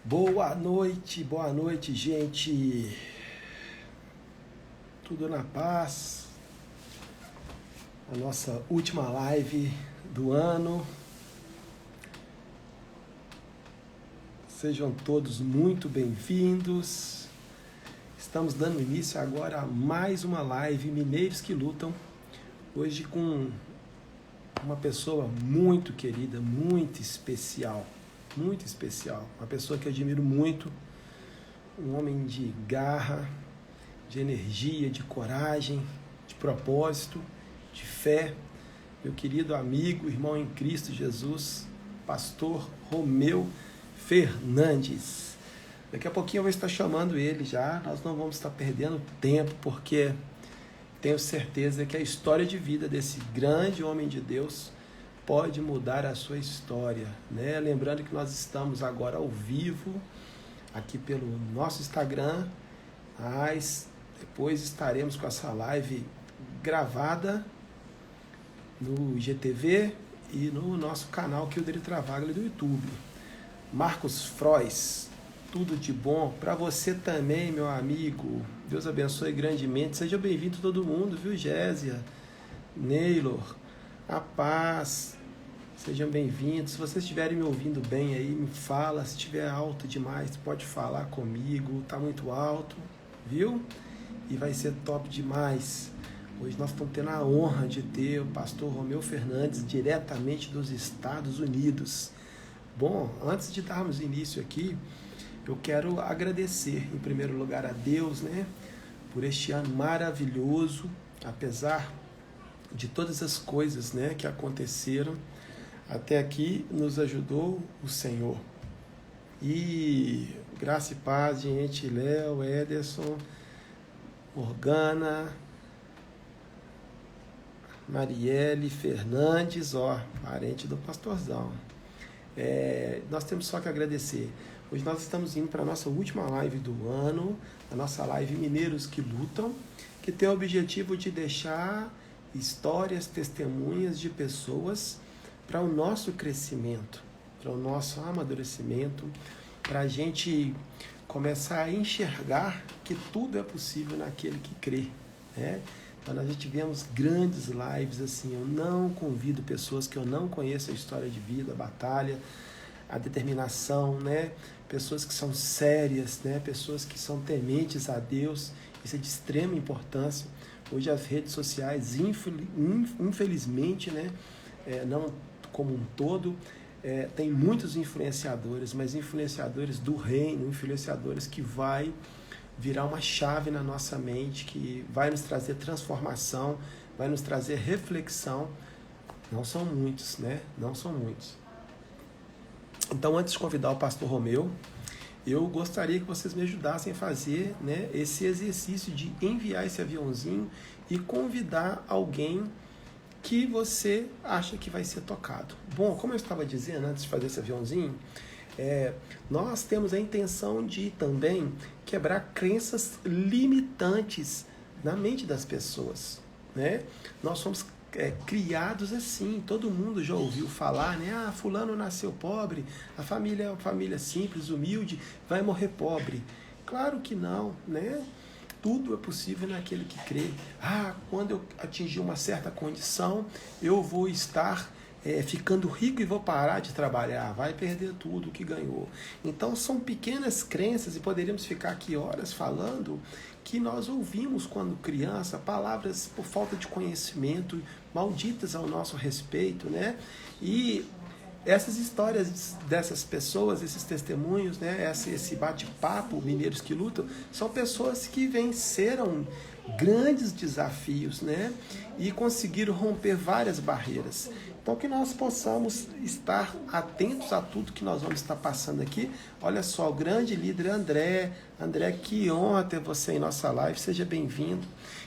Boa noite, gente. Tudo na paz. A nossa última live do ano. Sejam todos muito bem-vindos. Estamos dando início agora a mais uma live Mineiros que Lutam. Hoje com uma pessoa muito querida, muito especial. Uma pessoa que eu admiro muito, um homem de garra, de energia, de coragem, de propósito, de fé, meu querido amigo, irmão em Cristo Jesus, pastor Romeu Fernandes. Daqui a pouquinho eu vou estar chamando ele já, nós não vamos estar perdendo tempo, porque tenho certeza que a história de vida desse grande homem de Deus pode mudar a sua história, né? Lembrando que nós estamos agora ao vivo, aqui pelo nosso Instagram, mas depois estaremos com essa live gravada no IGTV e no nosso canal Kildare Travaglia do YouTube. Marcos Frois, tudo de bom para você também, meu amigo. Deus abençoe grandemente. Seja bem-vindo todo mundo, viu, Gésia, Neylor, a paz. Sejam bem-vindos. Se vocês estiverem me ouvindo bem aí, me fala. Se estiver alto demais, pode falar comigo. Tá muito alto, viu? E vai ser top demais. Hoje nós estamos tendo a honra de ter o pastor Romeu Fernandes, diretamente dos Estados Unidos. Bom, antes de darmos início aqui, eu quero agradecer, em primeiro lugar, a Deus, né, por este ano maravilhoso, apesar de todas as coisas, né, que aconteceram. Até aqui nos ajudou o Senhor. E graça e paz, gente, Léo, Ederson, Morgana, Marielle Fernandes, parente do pastorzão. Nós temos só que agradecer. Hoje nós estamos indo para a nossa última live do ano, a nossa live Mineiros que Lutam, que tem o objetivo de deixar histórias, testemunhas de pessoas para o nosso crescimento, para o nosso amadurecimento, para a gente começar a enxergar que tudo é possível naquele que crê, né? Então nós já tivemos grandes lives assim. Eu não convido pessoas que eu não conheço a história de vida, a batalha, a determinação, né? Pessoas que são sérias, né? Pessoas que são tementes a Deus. Isso é de extrema importância. Hoje as redes sociais, infelizmente, né? Não como um todo, tem muitos influenciadores, mas influenciadores do reino, influenciadores que vai virar uma chave na nossa mente, que vai nos trazer transformação, vai nos trazer reflexão. Não são muitos, né? Não são muitos. Então, antes de convidar o pastor Romeu, eu gostaria que vocês me ajudassem a fazer, né, esse exercício de enviar esse aviãozinho e convidar alguém que você acha que vai ser tocado. Bom, como eu estava dizendo antes de fazer esse aviãozinho, nós temos a intenção de também quebrar crenças limitantes na mente das pessoas, né? Nós somos criados assim, todo mundo já ouviu falar, né? Fulano nasceu pobre, a família é uma família simples, humilde, vai morrer pobre. Claro que não, né? Tudo é possível naquele que crê. Quando eu atingir uma certa condição, eu vou estar ficando rico e vou parar de trabalhar. Vai perder tudo que ganhou. Então são pequenas crenças, e poderíamos ficar aqui horas falando, que nós ouvimos quando criança, palavras por falta de conhecimento, malditas ao nosso respeito, né? E essas histórias dessas pessoas, esses testemunhos, né, esse bate-papo, Mineiros que Lutam, são pessoas que venceram grandes desafios, né, e conseguiram romper várias barreiras. Então, que nós possamos estar atentos a tudo que nós vamos estar passando aqui. Olha só, o grande líder André, que honra ter você em nossa live, seja bem-vindo.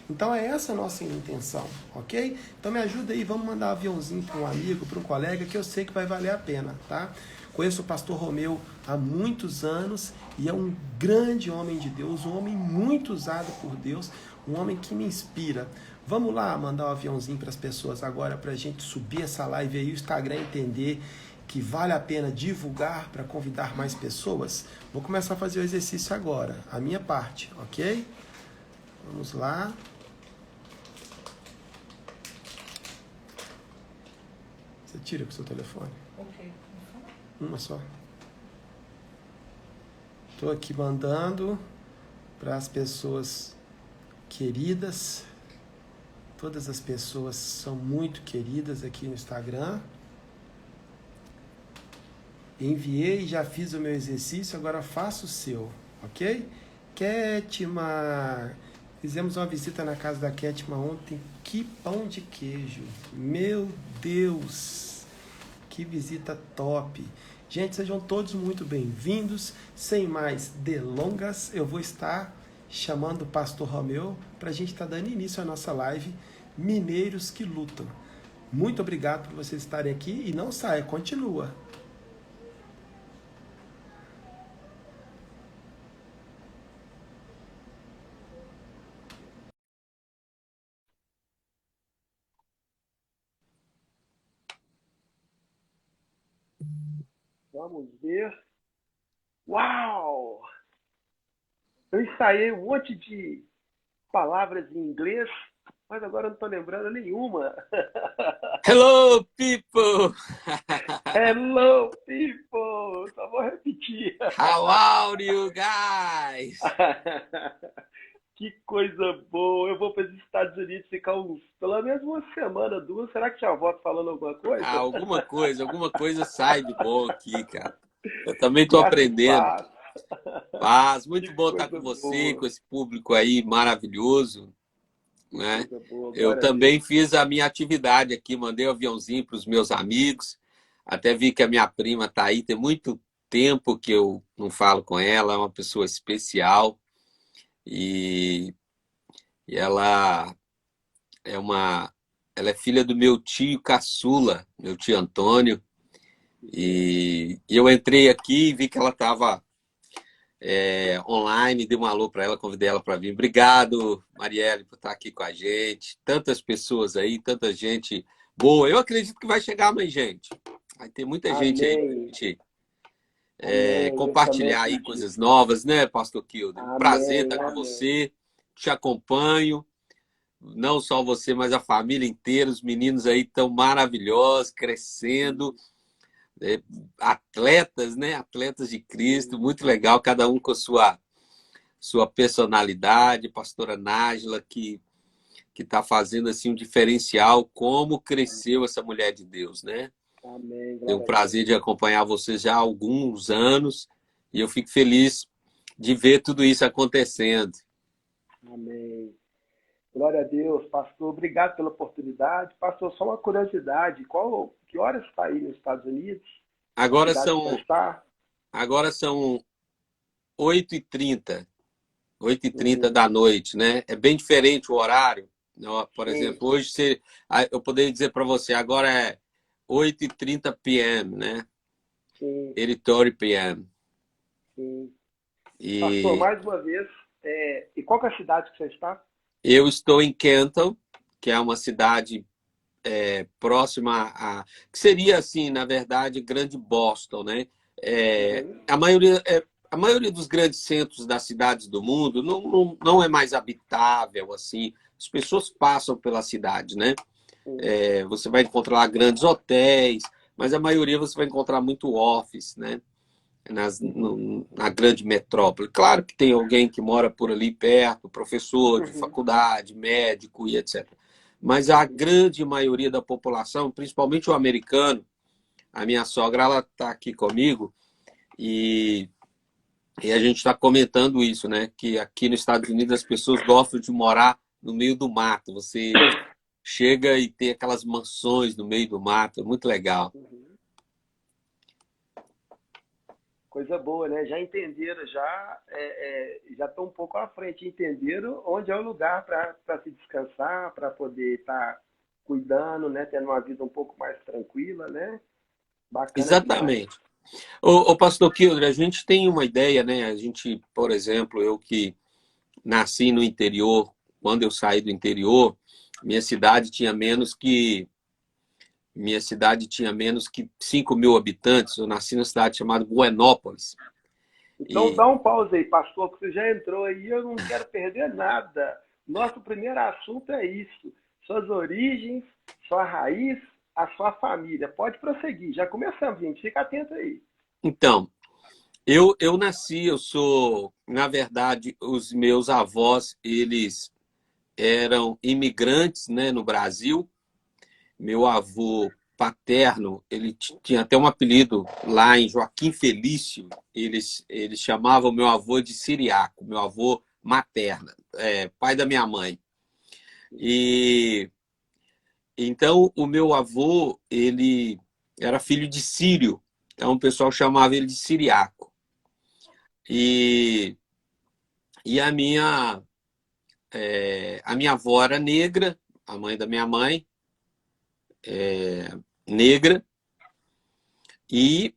Então é essa a nossa intenção, ok? Então me ajuda aí, vamos mandar um aviãozinho para um amigo, para um colega, que eu sei que vai valer a pena, tá? Conheço o pastor Romeu há muitos anos e é um grande homem de Deus, um homem muito usado por Deus, um homem que me inspira. Vamos lá mandar um aviãozinho para as pessoas agora, para a gente subir essa live aí, o Instagram entender que vale a pena divulgar para convidar mais pessoas? Vou começar a fazer o exercício agora, a minha parte, ok? Vamos lá. Você tira com o seu telefone. Ok. Uma só. Estou aqui mandando para as pessoas queridas. Todas as pessoas são muito queridas aqui no Instagram. Enviei, já fiz o meu exercício, agora faça o seu, ok? Kétima, fizemos uma visita na casa da Kétima ontem. Que pão de queijo! Meu Deus! Que visita top! Gente, sejam todos muito bem-vindos. Sem mais delongas, eu vou estar chamando o Pastor Romeu para a gente estar dando início à nossa live Mineiros que Lutam. Muito obrigado por vocês estarem aqui e não saia, continua. Vamos ver. Uau! Eu ensaiei um monte de palavras em inglês, mas agora eu não estou lembrando nenhuma. Hello, people! Hello, people! Só vou repetir. How are you guys? Que coisa boa! Eu vou para os Estados Unidos ficar pelo menos uma semana, duas. Será que tinha volta falando alguma coisa? Alguma coisa sai de bom aqui, cara. Eu também estou Já se aprendendo. faz. Mas muito Que bom estar coisa com você, boa. com esse público aí maravilhoso, né? Coisa boa, Eu glória a também Deus. fiz a minha atividade aqui, mandei um aviãozinho para os meus amigos. Até vi que a minha prima está aí, tem muito tempo que eu não falo com ela, é uma pessoa especial e ela ela é filha do meu tio caçula, meu tio Antônio, e eu entrei aqui e vi que ela estava online, dei um alô para ela, convidei ela para vir. Obrigado, Marielle, por estar aqui com a gente. Tantas pessoas aí, tanta gente boa. Eu acredito que vai chegar mais gente. Vai ter muita gente aí pra Amém. gente Amém. Eu também compartilhar aí acredito. coisas novas, né, Pastor Kilder? Um prazer Amém. estar com Amém. você, te acompanho. Não só você, mas a família inteira. Os meninos aí estão maravilhosos, crescendo. Atletas, né? Atletas de Cristo, muito legal, cada um com a sua personalidade. Pastora Nájila, que está fazendo assim um diferencial, como cresceu essa mulher de Deus, né? Amém. Tenho o Glória a prazer Deus. de acompanhar vocês já há alguns anos e eu fico feliz de ver tudo isso acontecendo. Amém. Glória a Deus, pastor. Obrigado pela oportunidade. Pastor, só uma curiosidade. Que horas está aí nos Estados Unidos? A Agora cidade que você são, está? agora são 8h30, 8h30 Uhum. da noite, né? É bem diferente o horário. Por Sim, exemplo, hoje eu poderia dizer para você, agora é 8h30 p.m., né? sim, 8:30 p.m. sim. Pastor, E mais uma vez, e qual que é a cidade que você está? eu estou em Kenton, que é uma cidade próxima que seria, assim, na verdade, Grande Boston, né? É, Uhum. a maioria, a maioria dos grandes centros das cidades do mundo não é mais habitável, assim. As pessoas passam pela cidade, né? Sim. Você vai encontrar lá grandes hotéis, mas a maioria você vai encontrar muito office, né? Na grande metrópole. Claro que tem alguém que mora por ali perto, professor de Uhum. faculdade, médico e etc. Mas a grande maioria da população, principalmente o americano, a minha sogra, ela está aqui comigo e a gente está comentando isso, né? Que aqui nos Estados Unidos as pessoas gostam de morar no meio do mato. Você chega e tem aquelas mansões no meio do mato, é muito legal. Uhum. Coisa boa, né? Já entenderam, já estão um pouco à frente, entenderam onde é o lugar para se descansar, para poder estar cuidando, né? Tendo uma vida um pouco mais tranquila, né? Bacana demais. Exatamente. Ô, Pastor Kilder, a gente tem uma ideia, né? A gente, por exemplo, eu que nasci no interior, quando eu saí do interior, minha cidade tinha minha cidade tinha menos que 5 mil habitantes. Eu nasci numa cidade chamada Buenópolis. Então dá um pause aí, pastor, que você já entrou aí, eu não quero perder nada. Nosso primeiro assunto é isso. Suas origens, sua raiz, a sua família. Pode prosseguir, já começamos, gente. Fica atento aí. Então, eu nasci, na verdade, os meus avós, eles eram imigrantes, né, no Brasil. Meu avô paterno, ele tinha até um apelido lá em Joaquim Felício, eles chamavam meu avô de Siriaco, meu avô materno, pai da minha mãe. E então o meu avô, ele era filho de sírio, então o pessoal chamava ele de Siriaco. E a minha avó era negra, a mãe da minha mãe, negra, e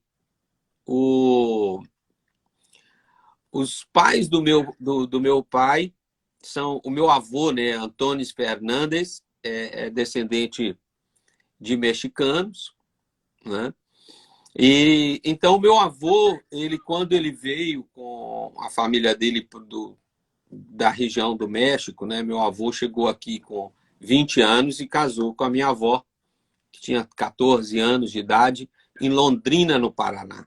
os pais do meu pai são o meu avô, né, Antônio Fernandes, é descendente de mexicanos, né? E então meu avô, quando ele veio com a família dele da região do México, né? Meu avô chegou aqui com 20 anos e casou com a minha avó, que tinha 14 anos de idade, em Londrina, no Paraná.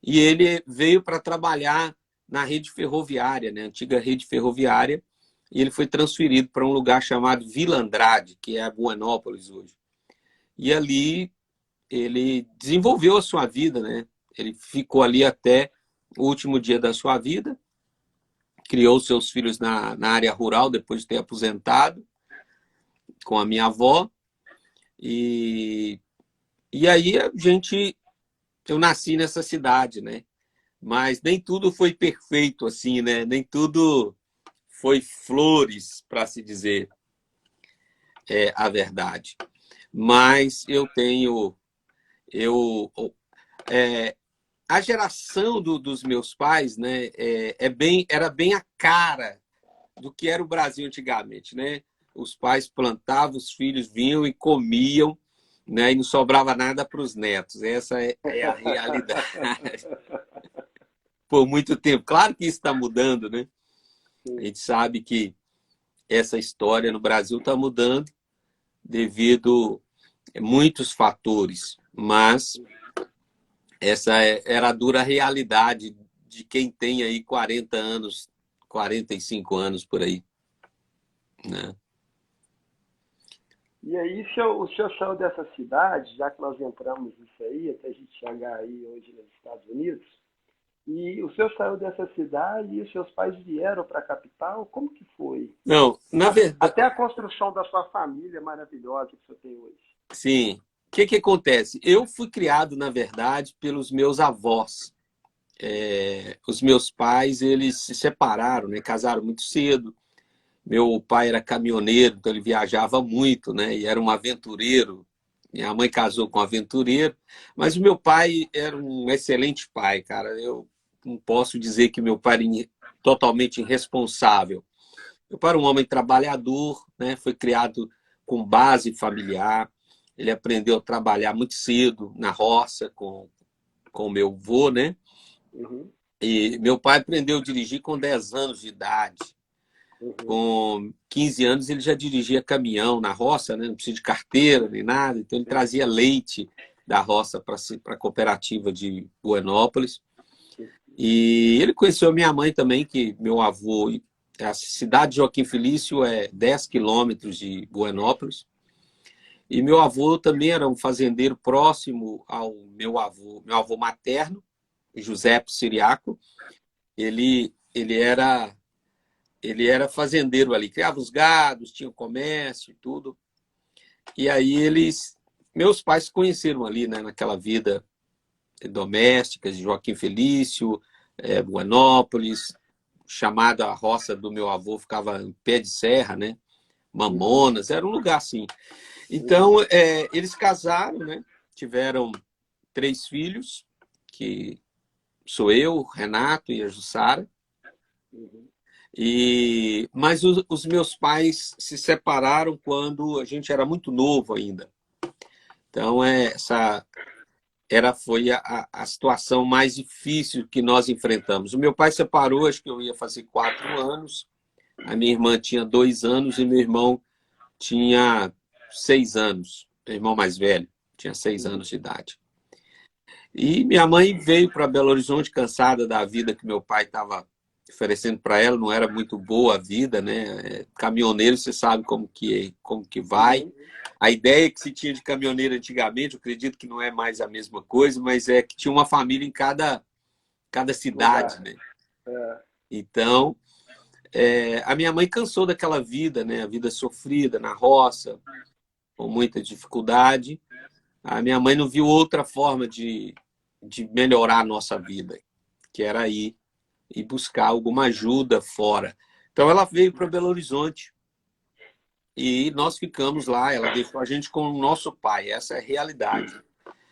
E ele veio para trabalhar na rede ferroviária, né? Antiga rede ferroviária, e ele foi transferido para um lugar chamado Vila Andrade, que é a Buenópolis hoje. E ali ele desenvolveu a sua vida, né? Ele ficou ali até o último dia da sua vida, criou seus filhos na área rural depois de ter aposentado com a minha avó. E aí eu nasci nessa cidade, né? Mas nem tudo foi perfeito assim, né? Nem tudo foi flores, para se dizer a verdade. Mas a geração dos meus pais, né, era bem a cara do que era o Brasil antigamente, né? Os pais plantavam, os filhos vinham e comiam, né, e não sobrava nada para os netos. Essa é a realidade. Por muito tempo. Claro que isso está mudando, né? A gente sabe que essa história no Brasil está mudando devido a muitos fatores, mas essa era a dura realidade de quem tem aí 40 anos, 45 anos por aí, né? E aí, o senhor saiu dessa cidade, já que nós entramos nisso aí, até a gente chegar aí hoje nos Estados Unidos, e o senhor saiu dessa cidade e os seus pais vieram para a capital? Como que foi? Não, na verdade... Até a construção da sua família maravilhosa que o senhor tem hoje. Sim. O que acontece? Eu fui criado, na verdade, pelos meus avós. Os meus pais, eles se separaram, né? Casaram muito cedo. Meu pai era caminhoneiro, então ele viajava muito, né? E era um aventureiro. Minha mãe casou com um aventureiro. Mas o meu pai era um excelente pai, cara. Eu não posso dizer que meu pai era totalmente irresponsável. Meu pai era um homem trabalhador, né? Foi criado com base familiar. Ele aprendeu a trabalhar muito cedo na roça com o meu avô, né? Uhum. E meu pai aprendeu a dirigir com 10 anos de idade. Uhum. Com 15 anos ele já dirigia caminhão na roça, né? Não precisa de carteira nem nada. Então ele trazia leite da roça para a cooperativa de Buenópolis. E ele conheceu a minha mãe também, que meu avô... A cidade de Joaquim Felício é 10 quilômetros de Buenópolis. E meu avô também era um fazendeiro próximo ao meu avô materno, José Siriaco. Ele era fazendeiro ali, criava os gados, tinha o comércio e tudo. E aí meus pais se conheceram ali, né, naquela vida doméstica de Joaquim Felício, Buenópolis, chamada a roça do meu avô, ficava em pé de serra, né? Mamonas, era um lugar assim. Então, eles casaram, né? Tiveram 3 filhos, que sou eu, Renato e a Jussara. Mas os meus pais se separaram quando a gente era muito novo ainda. Então, foi a situação mais difícil que nós enfrentamos. O meu pai separou, acho que eu ia fazer 4 anos, a minha irmã tinha 2 anos e meu irmão tinha 6 anos. Meu irmão mais velho tinha 6 anos de idade. E minha mãe veio para Belo Horizonte cansada da vida que meu pai estava oferecendo para ela, não era muito boa a vida, né? Caminhoneiro, você sabe como que vai. Uhum. A ideia que se tinha de caminhoneiro antigamente, eu acredito que não é mais a mesma coisa, mas é que tinha uma família em cada cidade, Lugar. né? É. Então, a minha mãe cansou daquela vida, né? A vida sofrida na roça, com muita dificuldade. A minha mãe não viu outra forma de melhorar a nossa vida, que era ir e buscar alguma ajuda fora. Então ela veio para Belo Horizonte e nós ficamos lá. Ela deixou a gente com o nosso pai, essa é a realidade.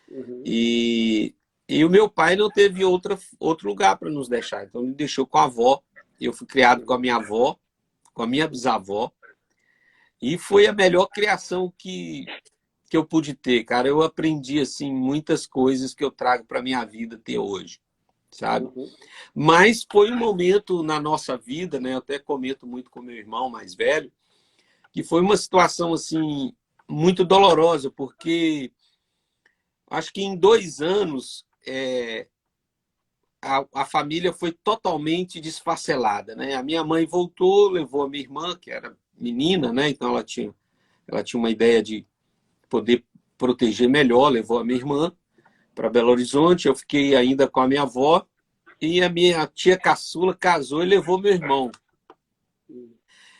Uhum. E o meu pai não teve outro lugar para nos deixar, então ele deixou com a avó. Eu fui criado com a minha avó, com a minha bisavó, e foi a melhor criação que eu pude ter, cara. Eu aprendi assim muitas coisas que eu trago para minha vida até hoje, sabe? Uhum. Mas foi um momento na nossa vida, né? Eu até comento muito com meu irmão mais velho, que foi uma situação assim muito dolorosa, porque acho que em 2 anos a família foi totalmente desfacelada, né? A minha mãe voltou, levou a minha irmã, que era menina, né? Então ela tinha uma ideia de poder proteger melhor, levou a minha irmã para Belo Horizonte. Eu fiquei ainda com a minha avó e a minha tia caçula casou e levou meu irmão.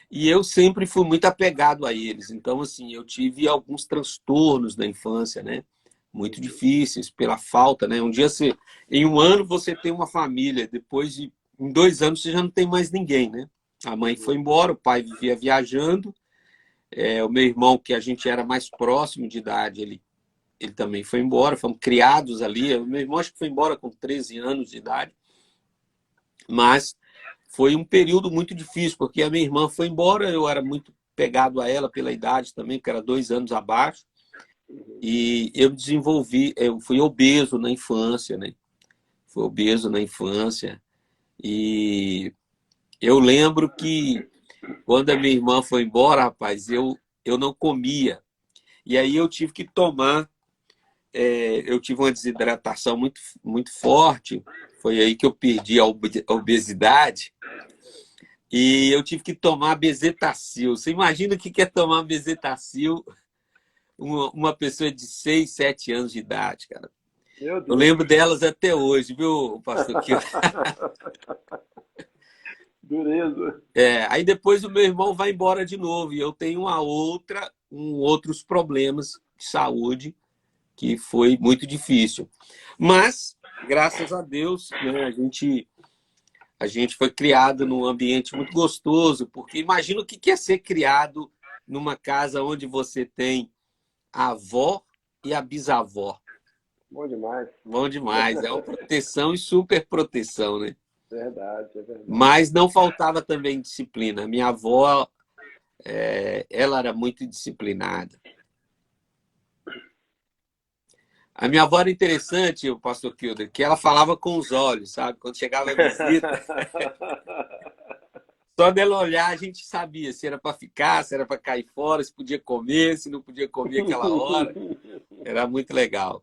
E eu sempre fui muito apegado a eles. Então, assim, eu tive alguns transtornos na infância, né? Muito difíceis pela falta, né? Em um ano você tem uma família, em 2 anos você já não tem mais ninguém, né? A mãe foi embora, o pai vivia viajando, o meu irmão, que a gente era mais próximo de idade, ele também foi embora, fomos criados ali. O meu irmão acho que foi embora com 13 anos de idade, mas foi um período muito difícil, porque a minha irmã foi embora, eu era muito pegado a ela pela idade também, porque era 2 anos abaixo, e eu fui obeso na infância, né? Fui obeso na infância, e eu lembro que quando a minha irmã foi embora, rapaz, eu não comia, e aí eu tive uma desidratação muito, muito forte, foi aí que eu perdi a obesidade, e eu tive que tomar bezetacil. Você imagina o que é tomar bezetacil uma pessoa de 6, 7 anos de idade, cara? Meu Eu Deus. lembro delas até hoje, viu, pastor Kio? Dureza. Aí depois o meu irmão vai embora de novo e eu tenho outros problemas de saúde que foi muito difícil. Mas, graças a Deus, né, a gente foi criado num ambiente muito gostoso, porque imagina o que é ser criado numa casa onde você tem a avó e a bisavó. Bom demais. Bom demais, é uma proteção e super proteção, né? Verdade, é verdade. Mas não faltava também disciplina. Minha avó, ela era muito disciplinada. A minha avó era interessante, o pastor Kilder, que ela falava com os olhos, sabe? Quando chegava a visita, só dela olhar a gente sabia se era para ficar, se era para cair fora, se podia comer, se não podia comer aquela hora. Era muito legal.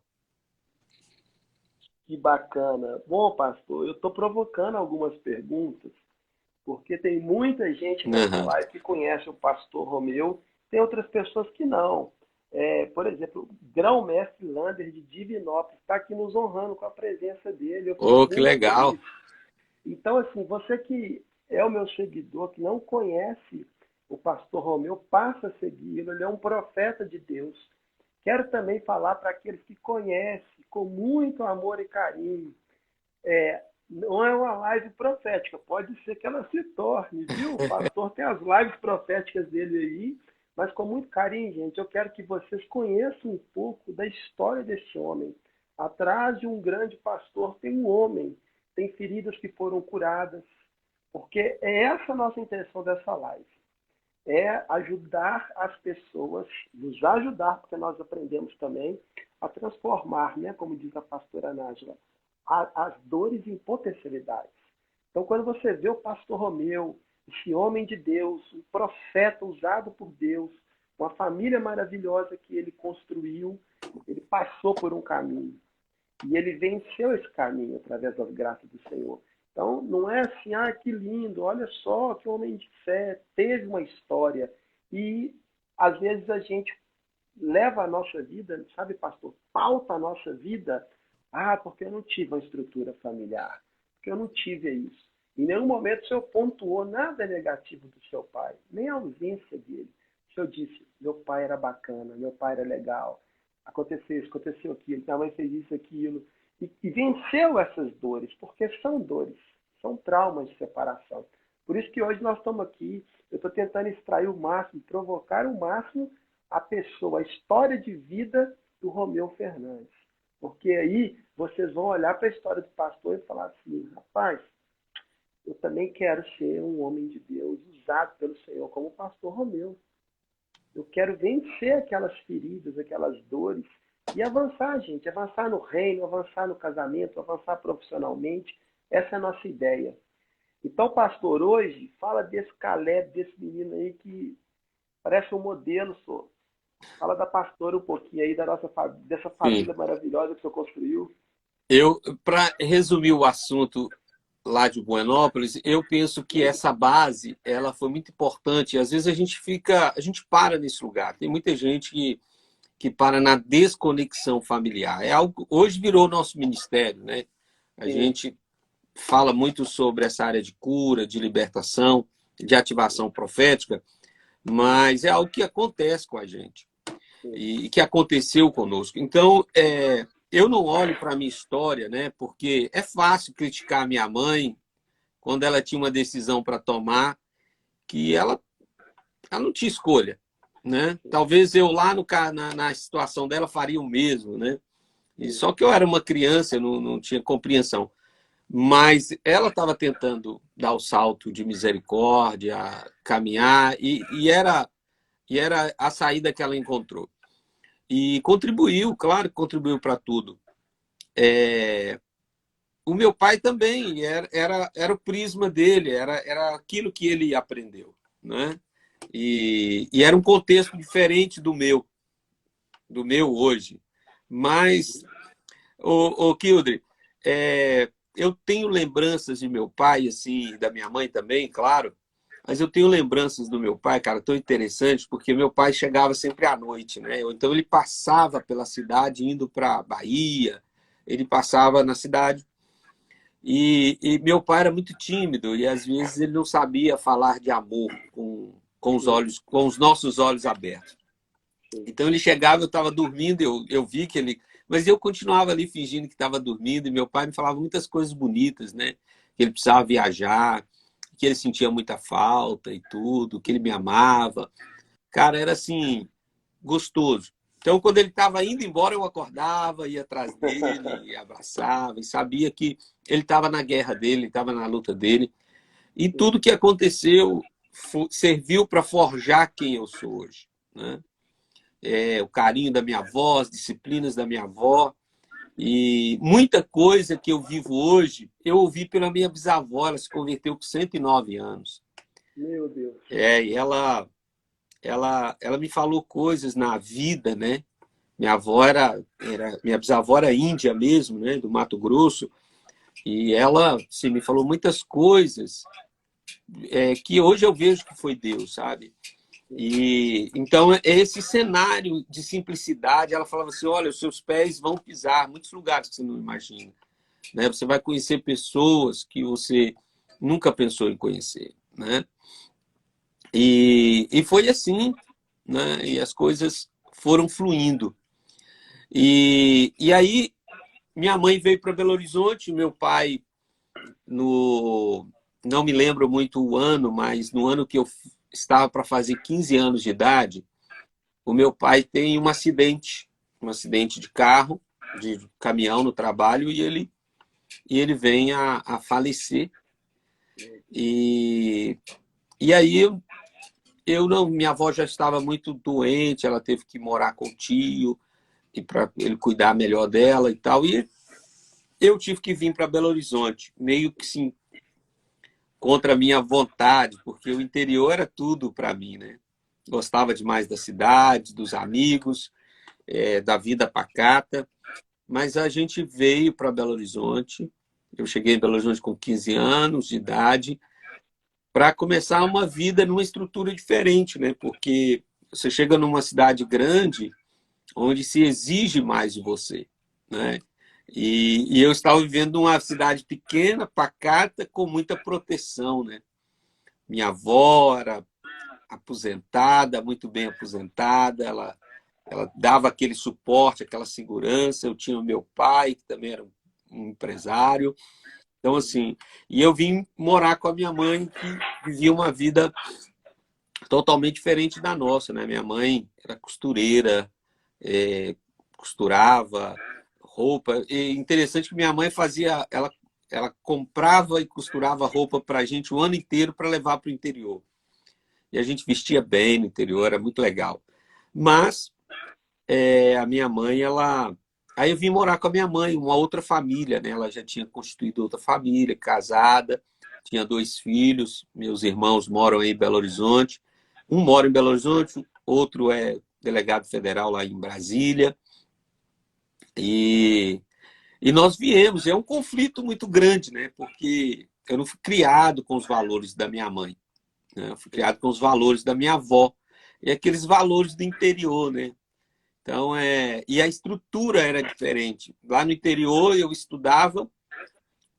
Que bacana. Bom, pastor, eu estou provocando algumas perguntas, porque tem muita gente nessa Uhum. live que conhece o pastor Romeu, tem outras pessoas que não. Por exemplo, o grão-mestre Lander de Divinópolis está aqui nos honrando com a presença dele. Eu fico Oh, que muito legal. feliz. Então, assim, você que é o meu seguidor, que não conhece o pastor Romeu, passa a segui-lo. Ele é um profeta de Deus. Quero também falar para aqueles que conhecem com muito amor e carinho. Não é uma live profética, pode ser que ela se torne, viu? O pastor tem as lives proféticas dele aí, mas com muito carinho, gente, eu quero que vocês conheçam um pouco da história desse homem. Atrás de um grande pastor tem um homem, tem feridas que foram curadas, porque é essa a nossa intenção dessa live. é ajudar as pessoas, nos ajudar, porque nós aprendemos também a transformar, né, como diz a pastora Nájila, as dores em potencialidades. Então, quando você vê o pastor Romeu, esse homem de Deus, um profeta usado por Deus, uma família maravilhosa que ele construiu, ele passou por um caminho. E ele venceu esse caminho através das graças do Senhor. Então, não é assim, ah, que lindo, olha só, que homem de fé, teve uma história. E, às vezes, a gente leva a nossa vida, sabe, pastor, pauta a nossa vida, ah, porque eu não tive uma estrutura familiar, porque eu não tive isso. Em nenhum momento o senhor pontuou nada negativo do seu pai, nem a ausência dele. O senhor disse, meu pai era bacana, meu pai era legal, aconteceu isso, aconteceu aquilo, minha mãe fez isso, aquilo. E venceu essas dores, porque são dores, são traumas de separação. Por isso que hoje nós estamos aqui, eu estou tentando extrair o máximo, provocar o máximo a pessoa, a história de vida do Romeu Fernandes. Porque aí vocês vão olhar para a história do pastor e falar assim, rapaz, eu também quero ser um homem de Deus, usado pelo Senhor como o pastor Romeu. Eu quero vencer aquelas feridas, aquelas dores e avançar, gente. Avançar no reino, avançar no casamento, avançar profissionalmente. Essa é a nossa ideia. Então, pastor, hoje, fala desse Caleb, desse menino aí que parece um modelo, senhor. Fala da pastora um pouquinho aí, dessa família maravilhosa que o senhor construiu. Para resumir o assunto lá de Buenópolis, eu penso que essa base, ela foi muito importante. Às vezes a gente para nesse lugar. Tem muita gente que para na desconexão familiar. É algo, hoje virou nosso ministério, né? A gente fala muito sobre essa área de cura, de libertação, de ativação profética, mas é algo que acontece com a gente e que aconteceu conosco. Então, eu não olho para a minha história, né? Porque é fácil criticar a minha mãe quando ela tinha uma decisão para tomar que ela não tinha escolha, né? Talvez eu lá na situação dela faria o mesmo, né? E só que eu era uma criança, eu não tinha compreensão. Mas ela estava tentando dar o salto de misericórdia, caminhar, e era a saída que ela encontrou. E contribuiu, claro que contribuiu para tudo. O meu pai também era o prisma dele, era aquilo que ele aprendeu, né? E era um contexto diferente do meu hoje. Mas, o Kildre, eu tenho lembranças de meu pai, assim, da minha mãe também, claro, mas eu tenho lembranças do meu pai, cara, tão interessantes, porque meu pai chegava sempre à noite, né? Então ele passava pela cidade indo para Bahia, ele passava na cidade. E meu pai era muito tímido e às vezes ele não sabia falar de amor com os nossos olhos abertos. Então ele chegava, eu estava dormindo, eu vi que ele... Mas eu continuava ali fingindo que estava dormindo e meu pai me falava muitas coisas bonitas, né? Que ele precisava viajar, que ele sentia muita falta e tudo, que ele me amava. Cara, era assim, gostoso. Então, quando ele estava indo embora, eu acordava, ia atrás dele, e abraçava, e sabia que ele estava na guerra dele, estava na luta dele. E tudo que aconteceu serviu para forjar quem eu sou hoje, né? O carinho da minha avó, as disciplinas da minha avó. E muita coisa que eu vivo hoje, eu ouvi pela minha bisavó, ela se converteu com 109 anos. Meu Deus. E ela me falou coisas na vida, né? Minha avó minha bisavó era índia mesmo, né? Do Mato Grosso. E ela assim, me falou muitas coisas que hoje eu vejo que foi Deus, sabe? E então esse cenário de simplicidade, ela falava assim, olha, os seus pés vão pisar em muitos lugares que você não imagina, né? Você vai conhecer pessoas que você nunca pensou em conhecer, né? E foi assim, né? E as coisas foram fluindo. E aí minha mãe veio para Belo Horizonte, meu pai não me lembro muito o ano, mas no ano que eu estava para fazer 15 anos de idade, o meu pai tem um acidente de carro, de caminhão no trabalho, e ele vem a falecer. E aí eu não, minha avó já estava muito doente, ela teve que morar com o tio e para ele cuidar melhor dela e tal. E eu tive que vir para Belo Horizonte, meio que sim, contra a minha vontade, porque o interior era tudo para mim, né? Gostava demais da cidade, dos amigos, da vida pacata. Mas a gente veio para Belo Horizonte. Eu cheguei em Belo Horizonte com 15 anos de idade para começar uma vida numa estrutura diferente, né? Porque você chega numa cidade grande onde se exige mais de você, né? E eu estava vivendo numa cidade pequena, pacata, com muita proteção, né? Minha avó era aposentada, muito bem aposentada, ela dava aquele suporte, aquela segurança. Eu tinha o meu pai, que também era um empresário. Então, assim, e eu vim morar com a minha mãe, que vivia uma vida totalmente diferente da nossa, né? Minha mãe era costureira, costurava roupa. E interessante que minha mãe fazia, ela comprava e costurava roupa para a gente o ano inteiro para levar para o interior. E a gente vestia bem no interior, era muito legal. Mas a minha mãe, ela. Aí eu vim morar com a minha mãe, uma outra família, né? Ela já tinha constituído outra família, casada, tinha 2 filhos. Meus irmãos moram aí em Belo Horizonte. Um mora em Belo Horizonte, outro é delegado federal lá em Brasília. E, e nós viemos. É um conflito muito grande, né? Porque eu não fui criado com os valores da minha mãe, né? Eu fui criado com os valores da minha avó. E aqueles valores do interior, né? Então, e a estrutura era diferente. Lá no interior eu estudava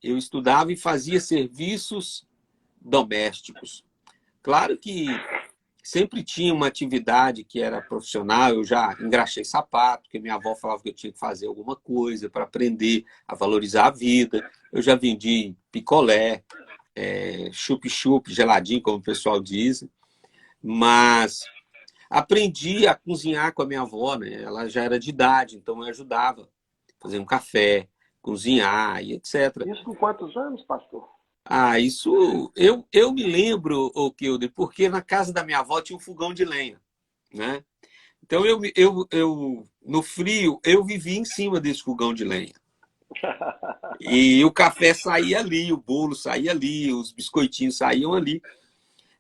e fazia serviços domésticos. Claro que sempre tinha uma atividade que era profissional. Eu já engraxei sapato, porque minha avó falava que eu tinha que fazer alguma coisa para aprender a valorizar a vida. Eu já vendi picolé, chup-chup, geladinho, como o pessoal diz. Mas aprendi a cozinhar com a minha avó, né? Ela já era de idade, então eu ajudava a fazer um café, cozinhar e etc. Isso com quantos anos, pastor? Ah, isso eu me lembro, o Kilder, porque na casa da minha avó tinha um fogão de lenha, né? Então no frio eu vivia em cima desse fogão de lenha. E o café saía ali, o bolo saía ali, os biscoitinhos saíam ali.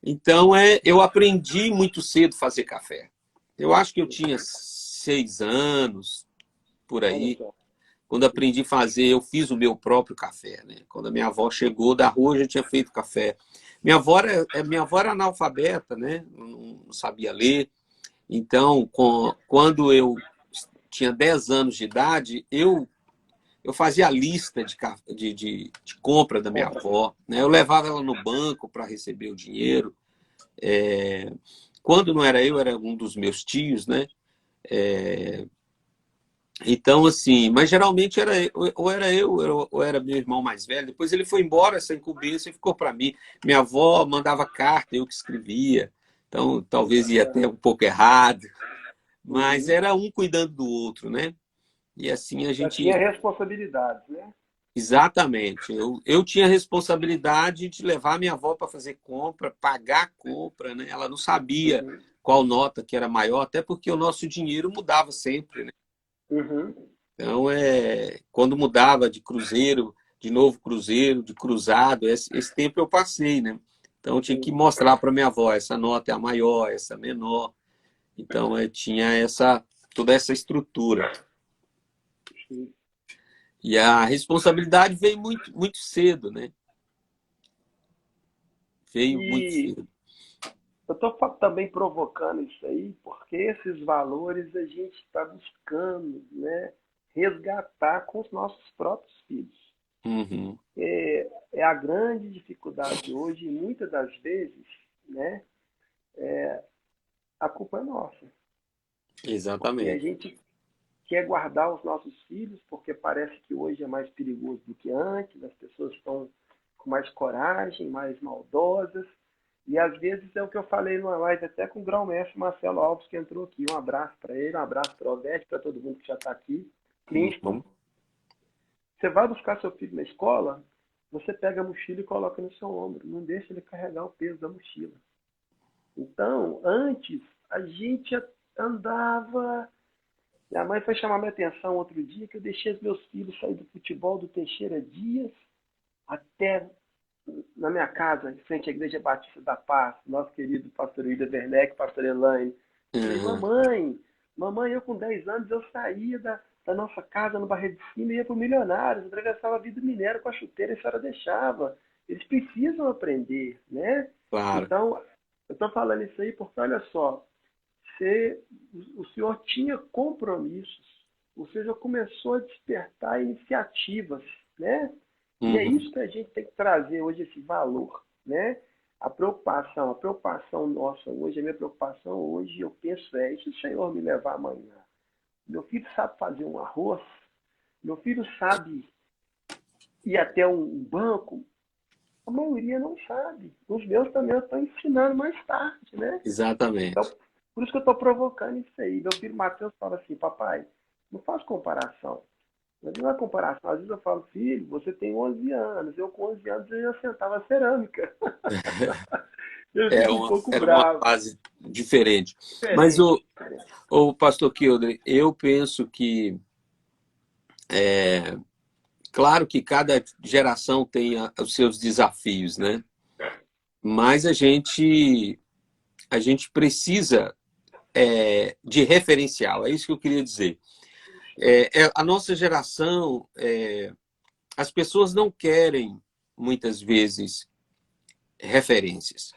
Então eu aprendi muito cedo a fazer café. Eu acho que eu tinha 6 anos, por Olha aí. só. Quando aprendi a fazer, eu fiz o meu próprio café, né? Quando a minha avó chegou da rua, eu já tinha feito café. Minha avó era analfabeta, né? Não sabia ler. Então, quando eu tinha 10 anos de idade, eu fazia a lista de compra da minha avó, né? Eu levava ela no banco para receber o dinheiro. Quando não era eu, era um dos meus tios, né? Então, assim, mas geralmente ou era eu ou era meu irmão mais velho. Depois ele foi embora, essa incumbência ficou para mim. Minha avó mandava carta, eu que escrevia. Então, talvez ia até um pouco errado, mas Uhum. era um cuidando do outro, né? E assim a Já tinha gente. responsabilidades, né? Exatamente. Eu tinha a responsabilidade de levar minha avó para fazer compra, pagar a compra, né? Ela não sabia Uhum. qual nota que era maior, até porque o nosso dinheiro mudava sempre, né? Uhum. Então, quando mudava de cruzeiro, de novo cruzeiro, de cruzado, esse tempo eu passei, né? Então, eu tinha que Sim. mostrar para minha avó, essa nota é a maior, essa é a menor. Então, eu tinha toda essa estrutura. Sim. E a responsabilidade veio muito, muito cedo, né? Veio muito E cedo. eu estou também provocando isso aí, porque esses valores a gente está buscando, né, resgatar com os nossos próprios filhos. Uhum, É a grande dificuldade hoje, e muitas das vezes, né, a culpa é nossa, porque a exatamente. gente quer guardar os nossos filhos, porque parece que hoje é mais perigoso do que antes, as pessoas estão com mais coragem, mais maldosas, e às vezes é o que eu falei numa live até com o grão-mestre Marcelo Alves, que entrou aqui. Um abraço para ele, um abraço para o Odete, para todo mundo que já está aqui. Clinton, Uhum, você vai buscar seu filho na escola, você pega a mochila e coloca no seu ombro. Não deixa ele carregar o peso da mochila. Então, antes, a gente andava. Minha mãe foi chamar minha atenção outro dia que eu deixei os meus filhos sair do futebol do Teixeira Dias até na minha casa, em frente à Igreja Batista da Paz, nosso querido pastor William Werneck, pastor Elaine. Falei, Uhum. mamãe, eu com 10 anos eu saía da nossa casa no Barreiro de Cima e ia para o Milionários, atravessava a Vida Mineira com a chuteira e a senhora deixava. Eles precisam aprender, né? Claro, Então, eu estou falando isso aí porque, olha só, você, o senhor tinha compromissos, o senhor já começou a despertar iniciativas, né? E é uhum. isso que a gente tem que trazer hoje, esse valor, né? A preocupação nossa hoje, a minha preocupação hoje, eu penso, e se o Senhor me levar amanhã? Meu filho sabe fazer um arroz, meu filho sabe ir até um banco, a maioria não sabe. Os meus também eu estou ensinando mais tarde, né? Exatamente. Então, por isso que eu estou provocando isso aí. Meu filho Matheus fala assim, papai, não faz comparação. Mas não é comparação. Às vezes eu falo, filho, você tem 11 anos. Eu com 11 anos eu já sentava cerâmica. Eu fico um pouco Era uma bravo. fase diferente. Mas, Diferente, diferente. o pastor Kildre, eu penso que, claro que cada geração tem os seus desafios, né? Mas a gente precisa de referencial, é isso que eu queria dizer. A nossa geração, as pessoas não querem, muitas vezes, referências,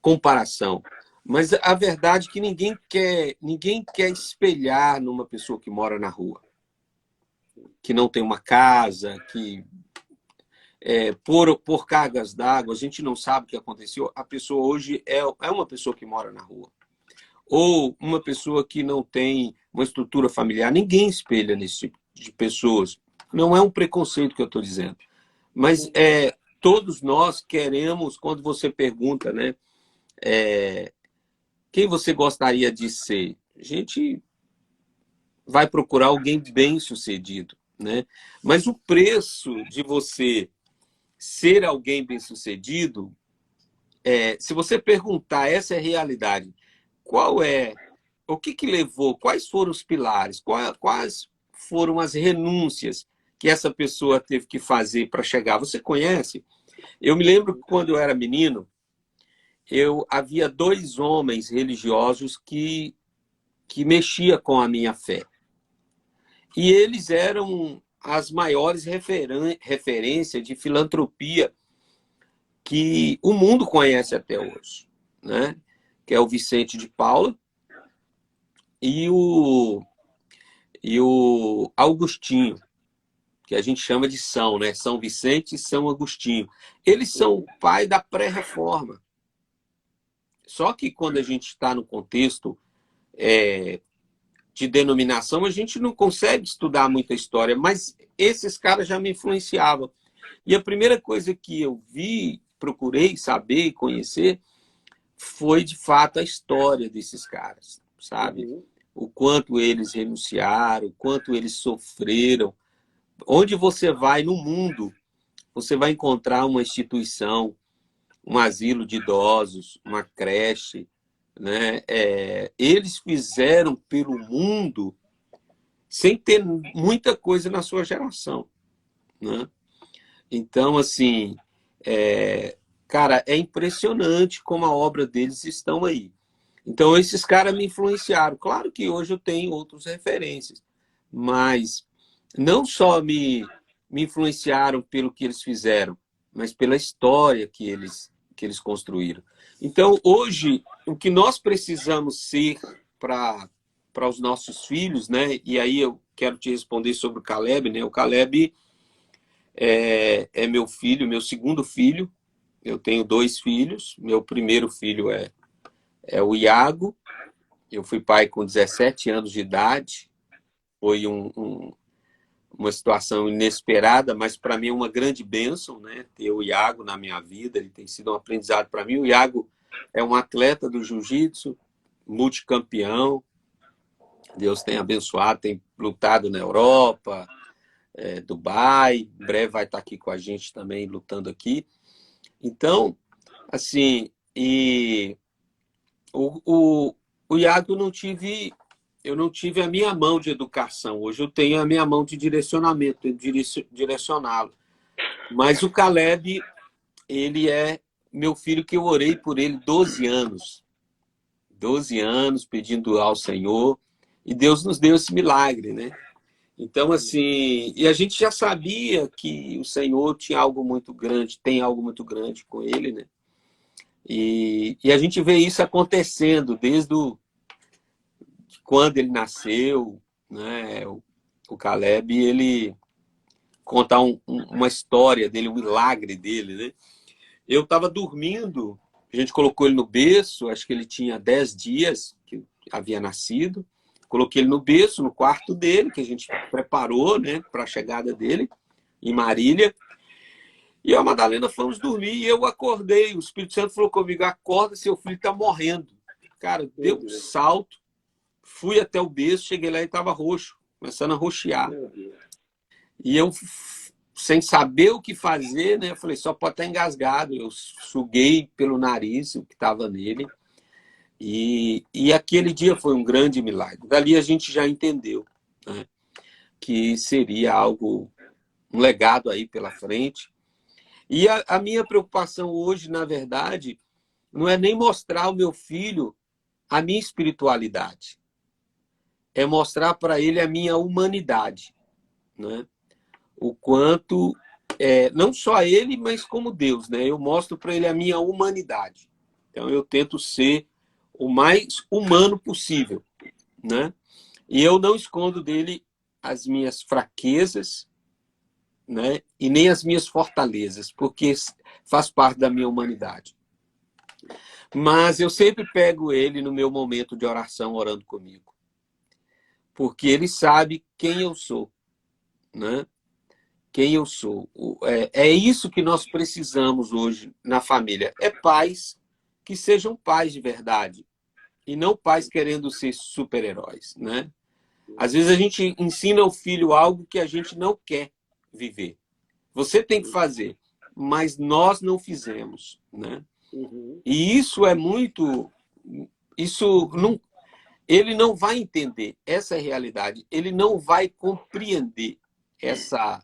comparação. Mas a verdade é que ninguém quer espelhar numa pessoa que mora na rua, que não tem uma casa, que por cargas d'água, a gente não sabe o que aconteceu. A pessoa hoje é uma pessoa que mora na rua. Ou uma pessoa que não tem uma estrutura familiar. Ninguém espelha nesse tipo de pessoas. Não é um preconceito que eu estou dizendo. Mas todos nós queremos, quando você pergunta, né, quem você gostaria de ser? A gente vai procurar alguém bem-sucedido, né? Mas o preço de você ser alguém bem-sucedido, se você perguntar, essa é a realidade, qual é, o que levou, quais foram os pilares, quais foram as renúncias que essa pessoa teve que fazer para chegar? Você conhece? Eu me lembro que quando eu era menino, havia dois homens religiosos que mexia com a minha fé. E eles eram as maiores referências de filantropia que o mundo conhece até hoje, né? Que é o Vicente de Paula e o Augustinho, que a gente chama de São, né? São Vicente e São Agostinho. Eles são o pai da pré-reforma. Só que quando a gente está no contexto de denominação, a gente não consegue estudar muita história, mas esses caras já me influenciavam. E a primeira coisa que eu vi, procurei saber e conhecer, foi de fato a história desses caras, sabe? Uhum. O quanto eles renunciaram, o quanto eles sofreram. Onde você vai no mundo, você vai encontrar uma instituição, um asilo de idosos, uma creche, né? Eles fizeram pelo mundo sem ter muita coisa na sua geração, né? Então, assim, cara, é impressionante como a obra deles estão aí. Então, esses caras me influenciaram. Claro que hoje eu tenho outras referências, mas não só me influenciaram pelo que eles fizeram, mas pela história que eles construíram. Então, hoje, o que nós precisamos ser para os nossos filhos, né? E aí eu quero te responder sobre o Caleb, né? O Caleb é meu filho, meu segundo filho. Eu tenho dois filhos. Meu primeiro filho é o Iago. Eu fui pai com 17 anos de idade. Foi uma situação inesperada, mas para mim é uma grande bênção, né? Ter o Iago na minha vida. Ele tem sido um aprendizado para mim. O Iago é um atleta do jiu-jitsu, multicampeão. Deus tem abençoado, tem lutado na Europa, Dubai. Em breve vai estar aqui com a gente também, lutando aqui. Então, assim, O, o, o Iago eu não tive a minha mão de educação. Hoje eu tenho a minha mão de direcionamento, de direcioná-lo. Mas o Caleb, ele é meu filho que eu orei por ele 12 anos. 12 anos pedindo ao Senhor. E Deus nos deu esse milagre, né? Então, assim, e a gente já sabia que o Senhor tinha algo muito grande, tem algo muito grande com ele, né? E a gente vê isso acontecendo desde quando ele nasceu, né? O Caleb, ele conta uma história dele, um milagre dele, né? Eu estava dormindo, a gente colocou ele no berço, acho que ele tinha 10 dias que havia nascido. Coloquei ele no berço, no quarto dele, que a gente preparou, né, para a chegada dele, em Marília. E eu e a Madalena fomos dormir e eu acordei. O Espírito Santo falou comigo: acorda, seu filho está morrendo. Cara, deu um salto, fui até o berço, cheguei lá e estava roxo, começando a roxear. E eu, sem saber o que fazer, né, eu falei: só pode estar engasgado. Eu suguei pelo nariz o que estava nele. E aquele dia foi um grande milagre. Dali a gente já entendeu, né, que seria algo, um legado aí pela frente. E a minha preocupação hoje, na verdade, não é nem mostrar ao meu filho a minha espiritualidade. É mostrar para ele a minha humanidade, né? O quanto, não só ele, mas como Deus, né? Eu mostro para ele a minha humanidade. Então eu tento ser o mais humano possível, né? E eu não escondo dele as minhas fraquezas, né? E nem as minhas fortalezas, porque faz parte da minha humanidade. Mas eu sempre pego ele no meu momento de oração, orando comigo, porque ele sabe quem eu sou, né? Quem eu sou. É isso que nós precisamos hoje na família. É pais que sejam pais de verdade, e não pais querendo ser super-heróis, né? Às vezes a gente ensina ao filho algo que a gente não quer viver. Você tem que fazer, mas nós não fizemos, né? E isso é muito... Isso não, ele não vai entender essa realidade, ele não vai compreender essa...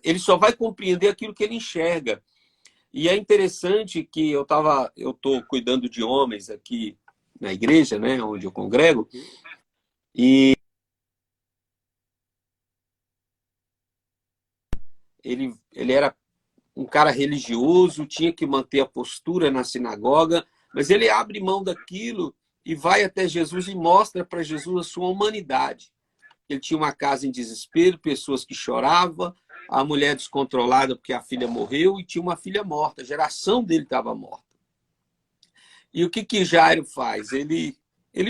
Ele só vai compreender aquilo que ele enxerga. E é interessante que eu estou cuidando de homens aqui na igreja, né, onde eu congrego, e ele era um cara religioso, tinha que manter a postura na sinagoga, mas ele abre mão daquilo e vai até Jesus e mostra para Jesus a sua humanidade. Ele tinha uma casa em desespero, pessoas que choravam, a mulher descontrolada porque a filha morreu e tinha uma filha morta, a geração dele estava morta. E o que Jairo faz? Ele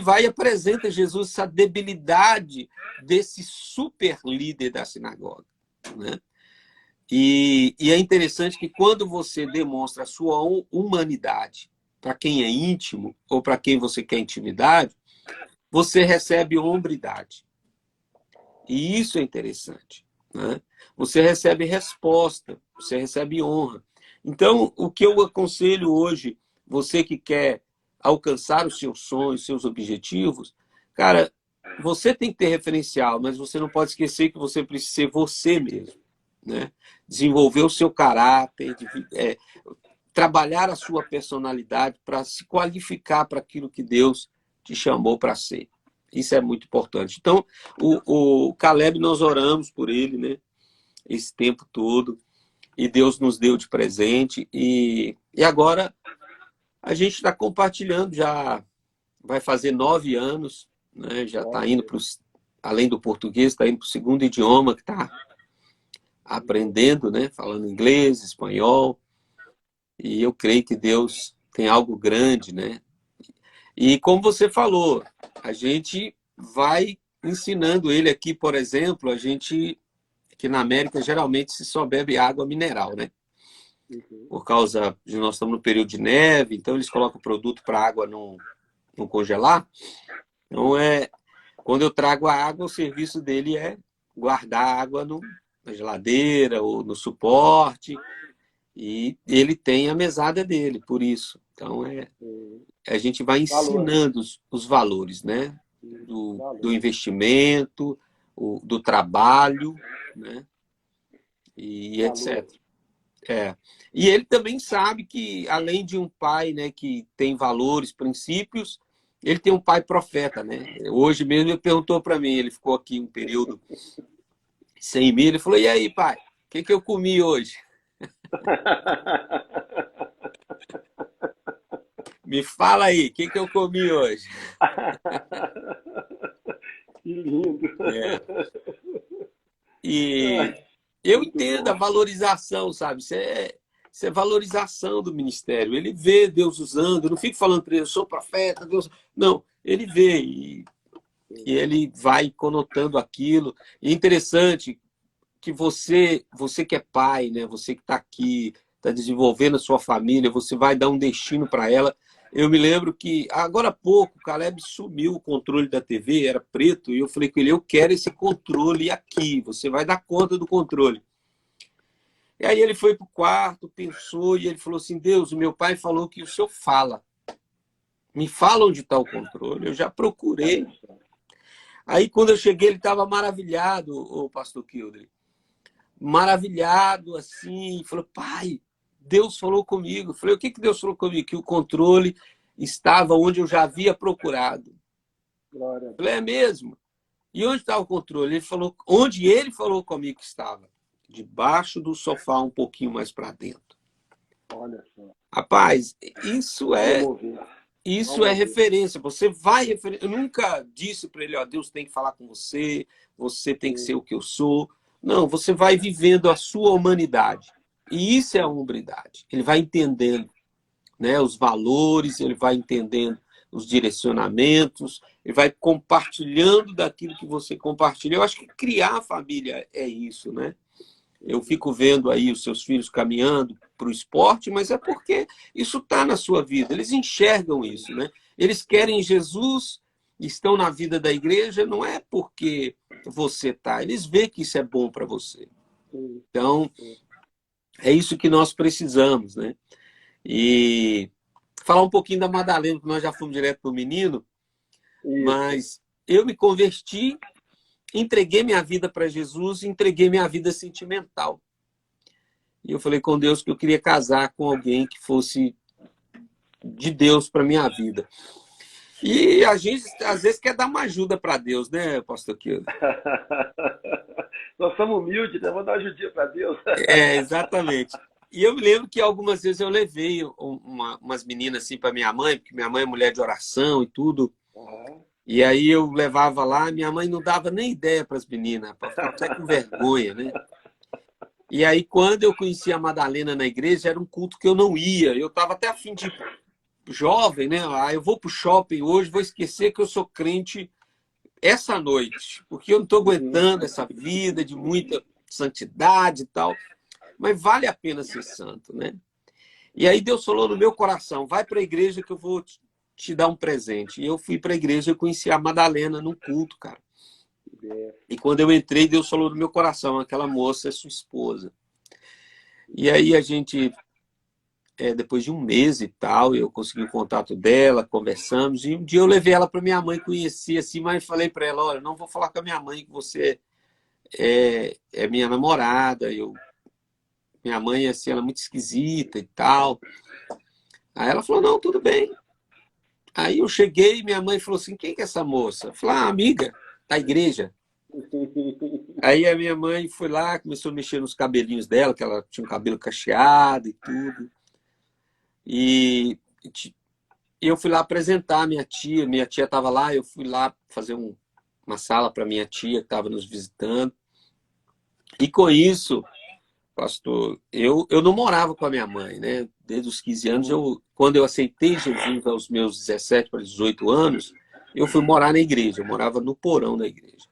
vai e apresenta a Jesus essa debilidade desse super líder da sinagoga, né? E é interessante que quando você demonstra a sua humanidade para quem é íntimo ou para quem você quer intimidade, você recebe hombridade. E isso é interessante, né? Você recebe resposta, você recebe honra. Então, o que eu aconselho hoje, você que quer alcançar os seus sonhos, os seus objetivos, cara, você tem que ter referencial, mas você não pode esquecer que você precisa ser você mesmo, né? Desenvolver o seu caráter, trabalhar a sua personalidade para se qualificar para aquilo que Deus te chamou para ser. Isso é muito importante. Então, o Caleb, nós oramos por ele, né, esse tempo todo, e Deus nos deu de presente, e agora a gente está compartilhando, já vai fazer 9 anos, né, já está indo para além do português, está indo para o segundo idioma, que está aprendendo, né, falando inglês, espanhol, e eu creio que Deus tem algo grande, né? E como você falou, a gente vai ensinando ele aqui, por exemplo, a gente, aqui na América, geralmente se só bebe água mineral, né? Por causa de nós estamos no período de neve, então eles colocam o produto para a água não congelar. Então, quando eu trago a água, o serviço dele é guardar a água na geladeira ou no suporte, e ele tem a mesada dele, por isso. Então, a gente vai ensinando os valores, né? Do investimento, do trabalho, né? E etc. E ele também sabe que, além de um pai, né, que tem valores, princípios, ele tem um pai profeta, né? Hoje mesmo ele perguntou para mim, ele ficou aqui um período sem mim, ele falou, e aí, pai, o que eu comi hoje? Me fala aí, o que eu comi hoje? Que lindo. E eu entendo a valorização, sabe? Isso é valorização do ministério. Ele vê Deus usando, eu não fico falando para ele, eu sou profeta, Deus... Não, ele vê e ele vai conotando aquilo. E é interessante que você que é pai, né? Você que está aqui, está desenvolvendo a sua família, você vai dar um destino para ela. Eu me lembro que, agora há pouco, o Caleb sumiu o controle da TV, era preto, e eu falei com ele, eu quero esse controle aqui, você vai dar conta do controle. E aí ele foi para o quarto, pensou, e ele falou assim, Deus, o meu pai falou que o senhor fala. Me fala onde está o controle, eu já procurei. Aí, quando eu cheguei, ele estava maravilhado, o pastor Kildre. Maravilhado, assim, falou, pai, Deus falou comigo. Eu falei, o que Deus falou comigo? Que o controle estava onde eu já havia procurado. Glória. Eu falei, é mesmo? E onde está o controle? Ele falou, onde ele falou comigo que estava? Debaixo do sofá, um pouquinho mais para dentro. Olha só. Rapaz, isso é referência. Você vai referência. Eu nunca disse para ele, ó, Deus tem que falar com você, você tem que ser o que eu sou. Não, você vai vivendo a sua humanidade. E isso é a hombridade. Ele vai entendendo, né, os valores, ele vai entendendo os direcionamentos, ele vai compartilhando daquilo que você compartilha. Eu acho que criar a família é isso, né? Eu fico vendo aí os seus filhos caminhando para o esporte, mas é porque isso está na sua vida. Eles enxergam isso, né? Eles querem Jesus, estão na vida da igreja, não é porque você está. Eles veem que isso é bom para você. Então, é isso que nós precisamos, né? E falar um pouquinho da Madalena, que nós já fomos direto para o menino, mas eu me converti, entreguei minha vida para Jesus, entreguei minha vida sentimental. E eu falei com Deus que eu queria casar com alguém que fosse de Deus para minha vida. E a gente, às vezes, quer dar uma ajuda para Deus, né, pastor Kildre? Nós somos humildes, né? Vamos dar uma ajudinha para Deus. Exatamente. E eu me lembro que algumas vezes eu levei umas meninas assim para minha mãe, porque minha mãe é mulher de oração e tudo. E aí eu levava lá, minha mãe não dava nem ideia para as meninas, para ficar até com vergonha, né? E aí, quando eu conheci a Madalena na igreja, era um culto que eu não ia. Eu estava até a fim de jovem, né? Ah, eu vou para o shopping hoje, vou esquecer que eu sou crente essa noite, porque eu não estou aguentando essa vida de muita santidade e tal. Mas vale a pena ser santo, né? E aí Deus falou no meu coração, vai para a igreja que eu vou te dar um presente. E eu fui para a igreja e conheci a Madalena num culto, cara. E quando eu entrei, Deus falou no meu coração, aquela moça é sua esposa. E aí a gente, depois de um mês e tal, eu consegui o contato dela, conversamos, e um dia eu levei ela para minha mãe conhecer, assim, mas falei para ela, olha, não vou falar com a minha mãe que você é minha namorada, minha mãe, assim, ela é muito esquisita e tal. Aí ela falou, não, tudo bem. Aí eu cheguei e minha mãe falou assim, quem que é essa moça? Eu falei, amiga da igreja. Aí a minha mãe foi lá, começou a mexer nos cabelinhos dela, que ela tinha um cabelo cacheado e tudo. E eu fui lá apresentar a minha tia estava lá, eu fui lá fazer uma sala para minha tia que estava nos visitando. E com isso, pastor, eu não morava com a minha mãe, né? Desde os 15 anos, quando eu aceitei Jesus aos meus 17 para 18 anos, eu fui morar na igreja, eu morava no porão da igreja.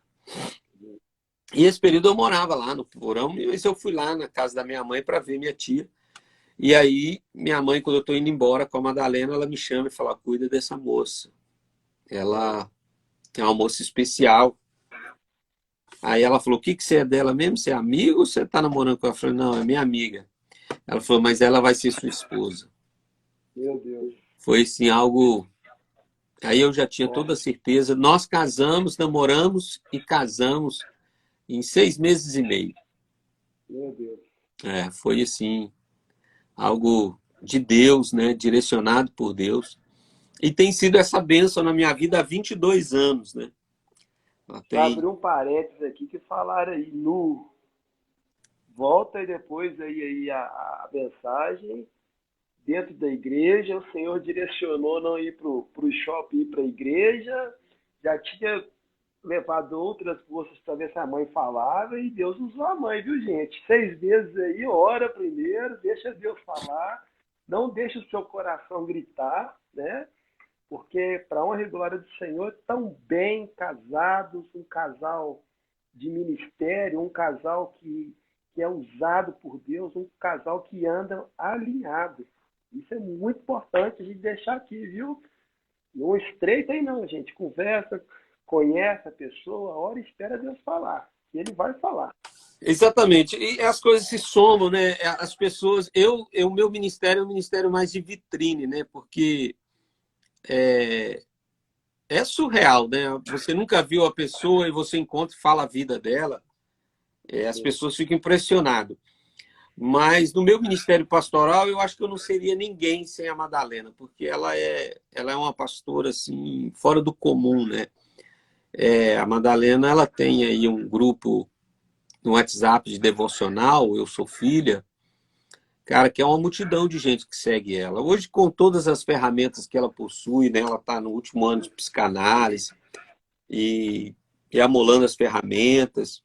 E esse período eu morava lá no porão, mas eu fui lá na casa da minha mãe para ver minha tia. E aí, minha mãe, quando eu estou indo embora com a Madalena, ela me chama e fala, cuida dessa moça. Ela é uma moça especial. Aí ela falou, o que você é dela mesmo? Você é amigo ou você está namorando com ela? Eu falei, não, é minha amiga. Ela falou, mas ela vai ser sua esposa. Meu Deus. Foi assim, algo. Aí eu já tinha toda a Forte. certeza. Nós casamos, namoramos e casamos em 6 meses e meio. Meu Deus. Foi assim, algo de Deus, né? Direcionado por Deus. E tem sido essa bênção na minha vida há 22 anos, né? Ela Para tem. abrir um parênteses aqui que falaram aí nu. Volta e depois aí a mensagem. Dentro da igreja, o Senhor direcionou não ir para o shopping, ir para a igreja. Já tinha levado outras moças para ver se a mãe falava e Deus usou a mãe, viu, gente? 6 meses aí, ora primeiro, deixa Deus falar, não deixa o seu coração gritar, né? Porque, para a honra e glória do Senhor, tão bem casados, um casal de ministério, um casal que é usado por Deus, um casal que anda alinhado. Isso é muito importante a gente deixar aqui, viu? Não estreita aí não, gente. Conversa, conhece a pessoa, ora e espera Deus falar. E ele vai falar. Exatamente. E as coisas se somam, né? As pessoas. O meu ministério é um ministério mais de vitrine, né? Porque é surreal, né? Você nunca viu a pessoa e você encontra e fala a vida dela. As pessoas ficam impressionadas. Mas no meu ministério pastoral, eu acho que eu não seria ninguém sem a Madalena, porque ela é uma pastora assim, fora do comum, né? A Madalena, ela tem aí um grupo no WhatsApp de devocional, Eu Sou Filha, cara, que é uma multidão de gente que segue ela. Hoje, com todas as ferramentas que ela possui, né? Ela está no último ano de psicanálise e, e amolando as ferramentas.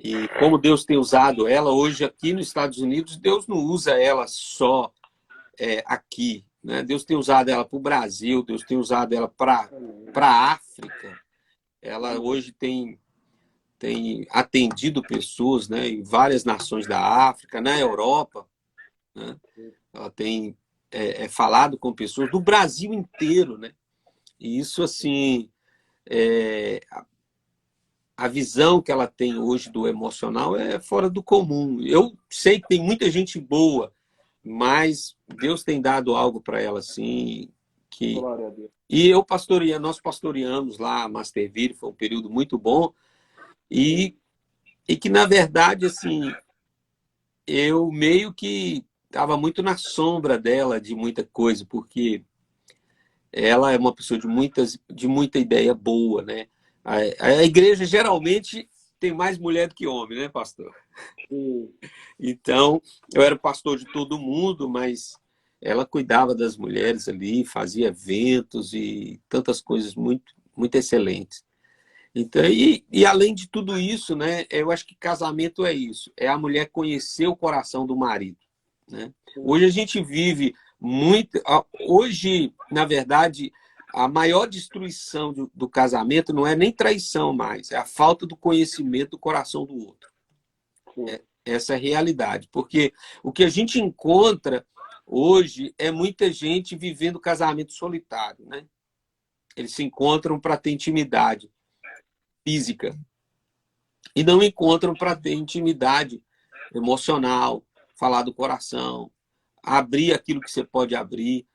E como Deus tem usado ela, hoje aqui nos Estados Unidos, Deus não usa ela só aqui, né? Deus tem usado ela para o Brasil, Deus tem usado ela para a África. Ela hoje tem atendido pessoas, né, em várias nações da África, na Europa, né? Ela tem falado com pessoas do Brasil inteiro, né? E isso, assim, a visão que ela tem hoje do emocional é fora do comum. Eu sei que tem muita gente boa, mas Deus tem dado algo para ela, assim, que... Glória a Deus. E nós pastoreamos lá a Masterville, foi um período muito bom, e que, na verdade, assim, eu meio que estava muito na sombra dela de muita coisa, porque ela é uma pessoa de muita ideia boa, né? A igreja geralmente tem mais mulher do que homem, né, pastor? Sim. Então, eu era pastor de todo mundo, mas ela cuidava das mulheres ali, fazia eventos e tantas coisas muito, muito excelentes. Então, e além de tudo isso, né, eu acho que casamento é isso, é a mulher conhecer o coração do marido, né? Hoje a gente vive muito... Hoje, na verdade, a maior destruição do casamento não é nem traição mais, é a falta do conhecimento do coração do outro. Essa é a realidade, porque o que a gente encontra hoje é muita gente vivendo casamento solitário, né? Eles se encontram para ter intimidade física e não encontram para ter intimidade emocional, falar do coração, abrir aquilo que você pode abrir.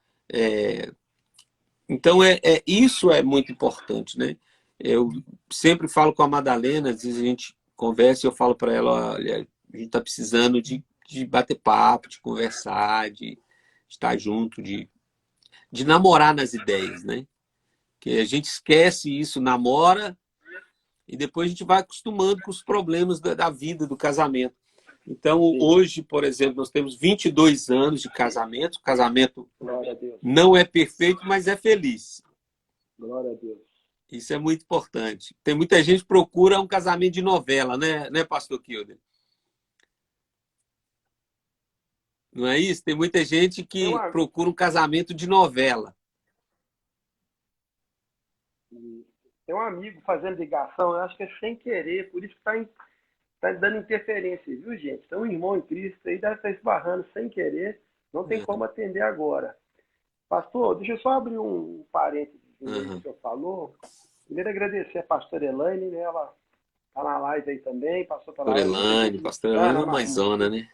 Então, isso é muito importante, né? Eu sempre falo com a Madalena, às vezes a gente conversa e eu falo para ela, olha, a gente está precisando de bater papo, de conversar, de estar junto, de namorar nas ideias, né? Que a gente esquece isso, namora, e depois a gente vai acostumando com os problemas da vida, do casamento. Então, hoje, por exemplo, nós temos 22 anos de casamento. O casamento não é perfeito, mas é feliz. Glória a Deus. Isso é muito importante. Tem muita gente que procura um casamento de novela, né, pastor Kilder? Não é isso? Tem muita gente que procura um casamento de novela. Tem um amigo fazendo ligação, eu acho que é sem querer, por isso que tá dando interferência, viu, gente? Tem um irmão em Cristo aí, deve estar esbarrando sem querer, não tem como atender agora. Pastor, deixa eu só abrir um parênteses no que o senhor falou. Primeiro agradecer a pastora Elaine, né? Ela tá na live aí também, passou pela live. Pastora Elaine é uma mãezona, né?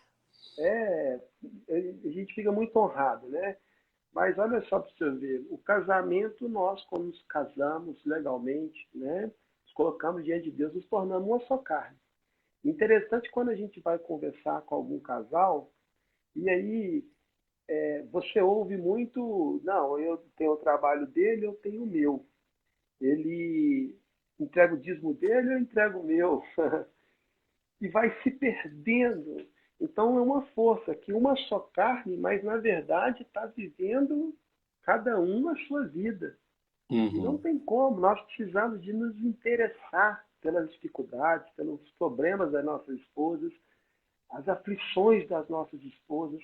A gente fica muito honrado, né? Mas olha só para você ver, o casamento, nós, quando nos casamos legalmente, né, nos colocamos diante de Deus, nos tornamos uma só carne. Interessante quando a gente vai conversar com algum casal, e aí você ouve muito, não, eu tenho o trabalho dele, eu tenho o meu. Ele entrega o dízimo dele, eu entrego o meu. E vai se perdendo. Então é uma força que uma só carne, mas na verdade está vivendo cada um a sua vida. E não Uhum. tem como, nós precisamos de nos interessar pelas dificuldades, pelos problemas das nossas esposas, as aflições das nossas esposas.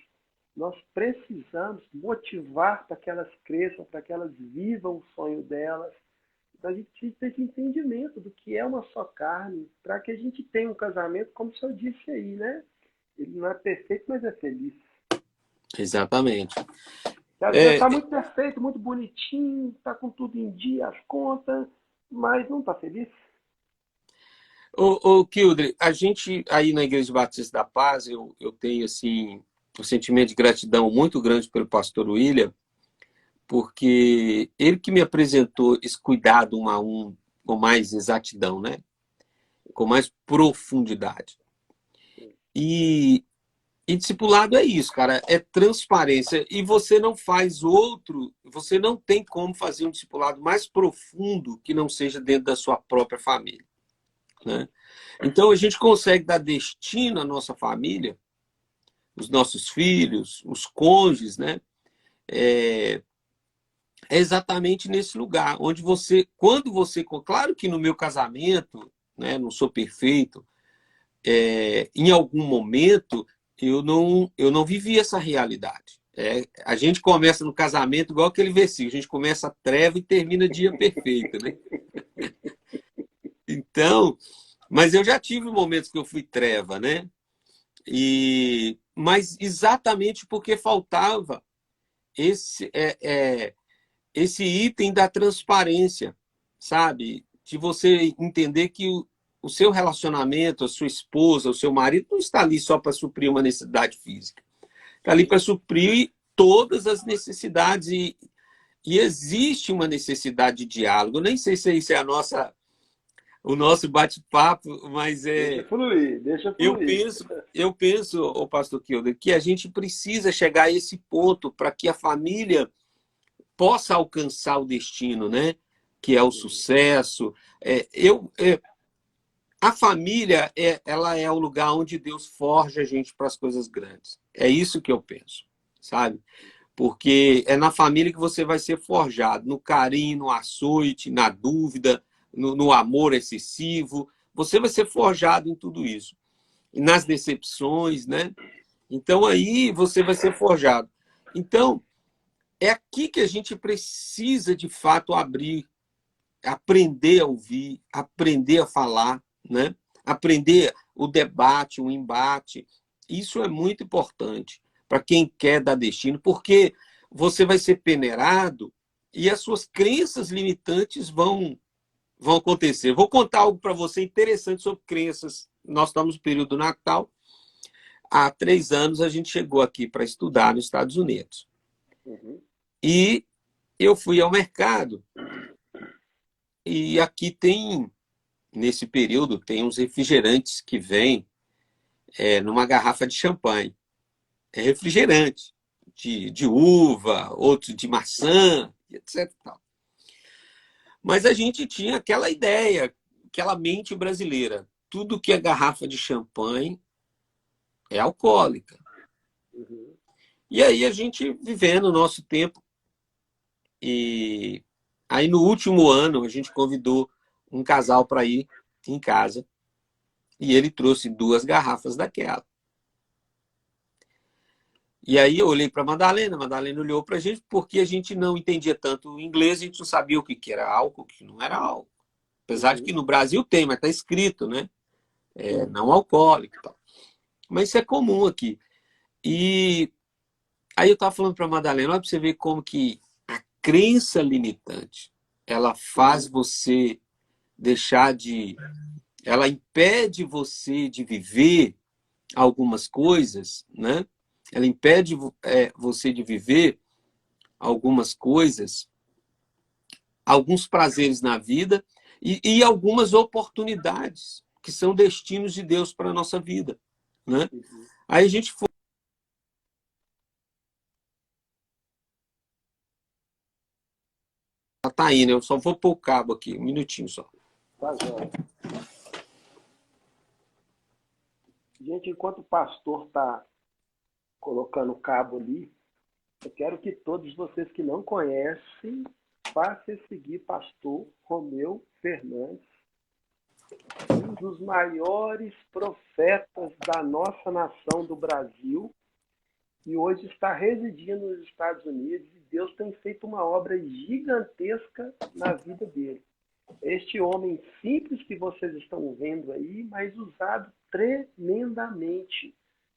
Nós precisamos motivar para que elas cresçam, para que elas vivam o sonho delas. Então a gente precisa ter esse entendimento do que é uma só carne, para que a gente tenha um casamento, como o senhor disse aí, né? Ele não é perfeito, mas é feliz. Exatamente. E às vezes É, está muito perfeito, muito bonitinho, está com tudo em dia, as contas, mas não está feliz. Kildre, a gente aí na Igreja Batista da Paz, eu tenho assim um sentimento de gratidão muito grande pelo pastor William, porque ele que me apresentou esse cuidado um a um com mais exatidão, né? Com mais profundidade. E, e discipulado é isso, cara, é transparência. E você não faz outro, você não tem como fazer um discipulado mais profundo que não seja dentro da sua própria família, né? Então a gente consegue dar destino à nossa família, os nossos filhos, os cônjuges, né? É, é exatamente nesse lugar, onde você, quando você, claro que no meu casamento, né, não sou perfeito, em algum momento eu não vivi essa realidade. A gente começa no casamento igual aquele versículo, a gente começa a treva e termina dia perfeito, né? Então, mas eu já tive momentos que eu fui treva, né? Mas exatamente porque faltava esse, esse item da transparência, sabe? De você entender que o seu relacionamento, a sua esposa, o seu marido não está ali só para suprir uma necessidade física. Está ali para suprir todas as necessidades e existe uma necessidade de diálogo. Eu nem sei se isso é o nosso bate-papo, mas Deixa fluir, deixa fluir. eu penso, o pastor Kilder, que a gente precisa chegar a esse ponto para que a família possa alcançar o destino, né? Que é o sucesso. A família ela é o lugar onde Deus forja a gente para as coisas grandes. É isso que eu penso, sabe? Porque é na família que você vai ser forjado, no carinho, no açoite, na dúvida, no amor excessivo. Você vai ser forjado em tudo isso. E nas decepções, né? Então aí você vai ser forjado. Então, é aqui que a gente precisa, de fato, abrir, aprender a ouvir, aprender a falar, né? Aprender o debate, o embate. Isso é muito importante para quem quer dar destino, porque você vai ser peneirado e as suas crenças limitantes vão acontecer. Vou contar algo para você interessante sobre crenças. Nós estamos no período do Natal. Há 3 anos a gente chegou aqui para estudar nos Estados Unidos. Uhum. E eu fui ao mercado e aqui tem, nesse período, tem uns refrigerantes que vêm numa garrafa de champanhe. É refrigerante, de uva, outro de maçã, etc. Mas a gente tinha aquela ideia, aquela mente brasileira. Tudo que é garrafa de champanhe é alcoólica. Uhum. E aí a gente vivendo o nosso tempo. E aí no último ano a gente convidou um casal para ir em casa. E ele trouxe 2 garrafas daquela. E aí eu olhei para a Madalena olhou para a gente, porque a gente não entendia tanto o inglês, a gente não sabia o que era álcool, o que não era álcool. Apesar de que Uhum. no Brasil tem, mas está escrito, né? Não alcoólico e tal. Mas isso é comum aqui. E aí eu estava falando para a Madalena, olha para você ver como que a crença limitante, ela faz Uhum. você deixar de... Ela impede você de viver algumas coisas, né? Ela impede você de viver algumas coisas, alguns prazeres na vida e algumas oportunidades que são destinos de Deus para a nossa vida, né? Aí a gente foi... Tá aí, né? Eu só vou pôr o cabo aqui, um minutinho só. Tá joia. Gente, enquanto o pastor está colocando o cabo ali, eu quero que todos vocês que não conhecem passem a seguir pastor Romeu Fernandes, um dos maiores profetas da nossa nação do Brasil, e hoje está residindo nos Estados Unidos, e Deus tem feito uma obra gigantesca na vida dele. Este homem simples que vocês estão vendo aí, mas usado tremendamente,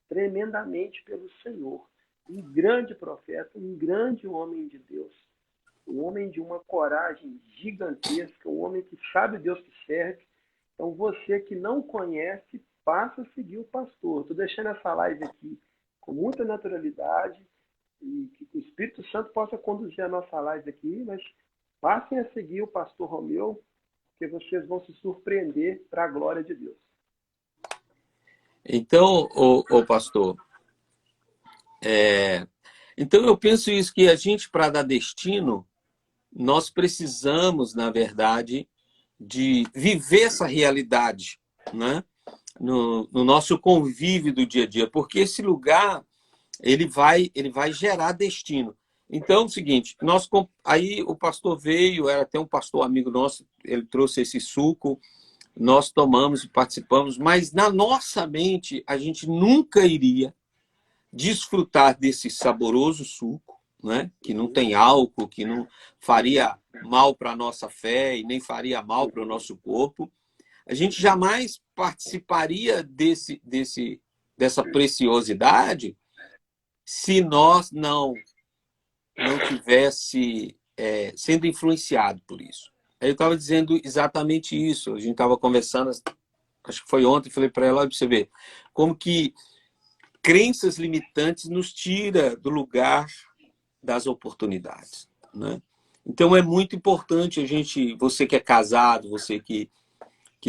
tremendamente pelo Senhor. Um grande profeta, um grande homem de Deus. Um homem de uma coragem gigantesca, um homem que sabe o Deus que serve. Então, você que não conhece, passa a seguir o pastor. Estou deixando essa live aqui com muita naturalidade e que o Espírito Santo possa conduzir a nossa live aqui, mas passem a seguir o pastor Romeu, porque vocês vão se surpreender para a glória de Deus. Então, o pastor, então eu penso isso, que a gente, para dar destino, nós precisamos, na verdade, de viver essa realidade, né? No nosso convívio do dia a dia, porque esse lugar ele vai gerar destino. Então, é o seguinte, aí o pastor veio, era até um pastor amigo nosso, ele trouxe esse suco, nós tomamos e participamos, mas na nossa mente a gente nunca iria desfrutar desse saboroso suco, né? Que não tem álcool, que não faria mal para a nossa fé e nem faria mal para o nosso corpo. A gente jamais participaria dessa preciosidade se nós não tivesse sendo influenciado por isso. Aí eu estava dizendo exatamente isso. A gente estava conversando, acho que foi ontem, falei para ela, olha, para você ver, como que crenças limitantes nos tira do lugar das oportunidades, né? Então é muito importante a gente, você que é casado, você que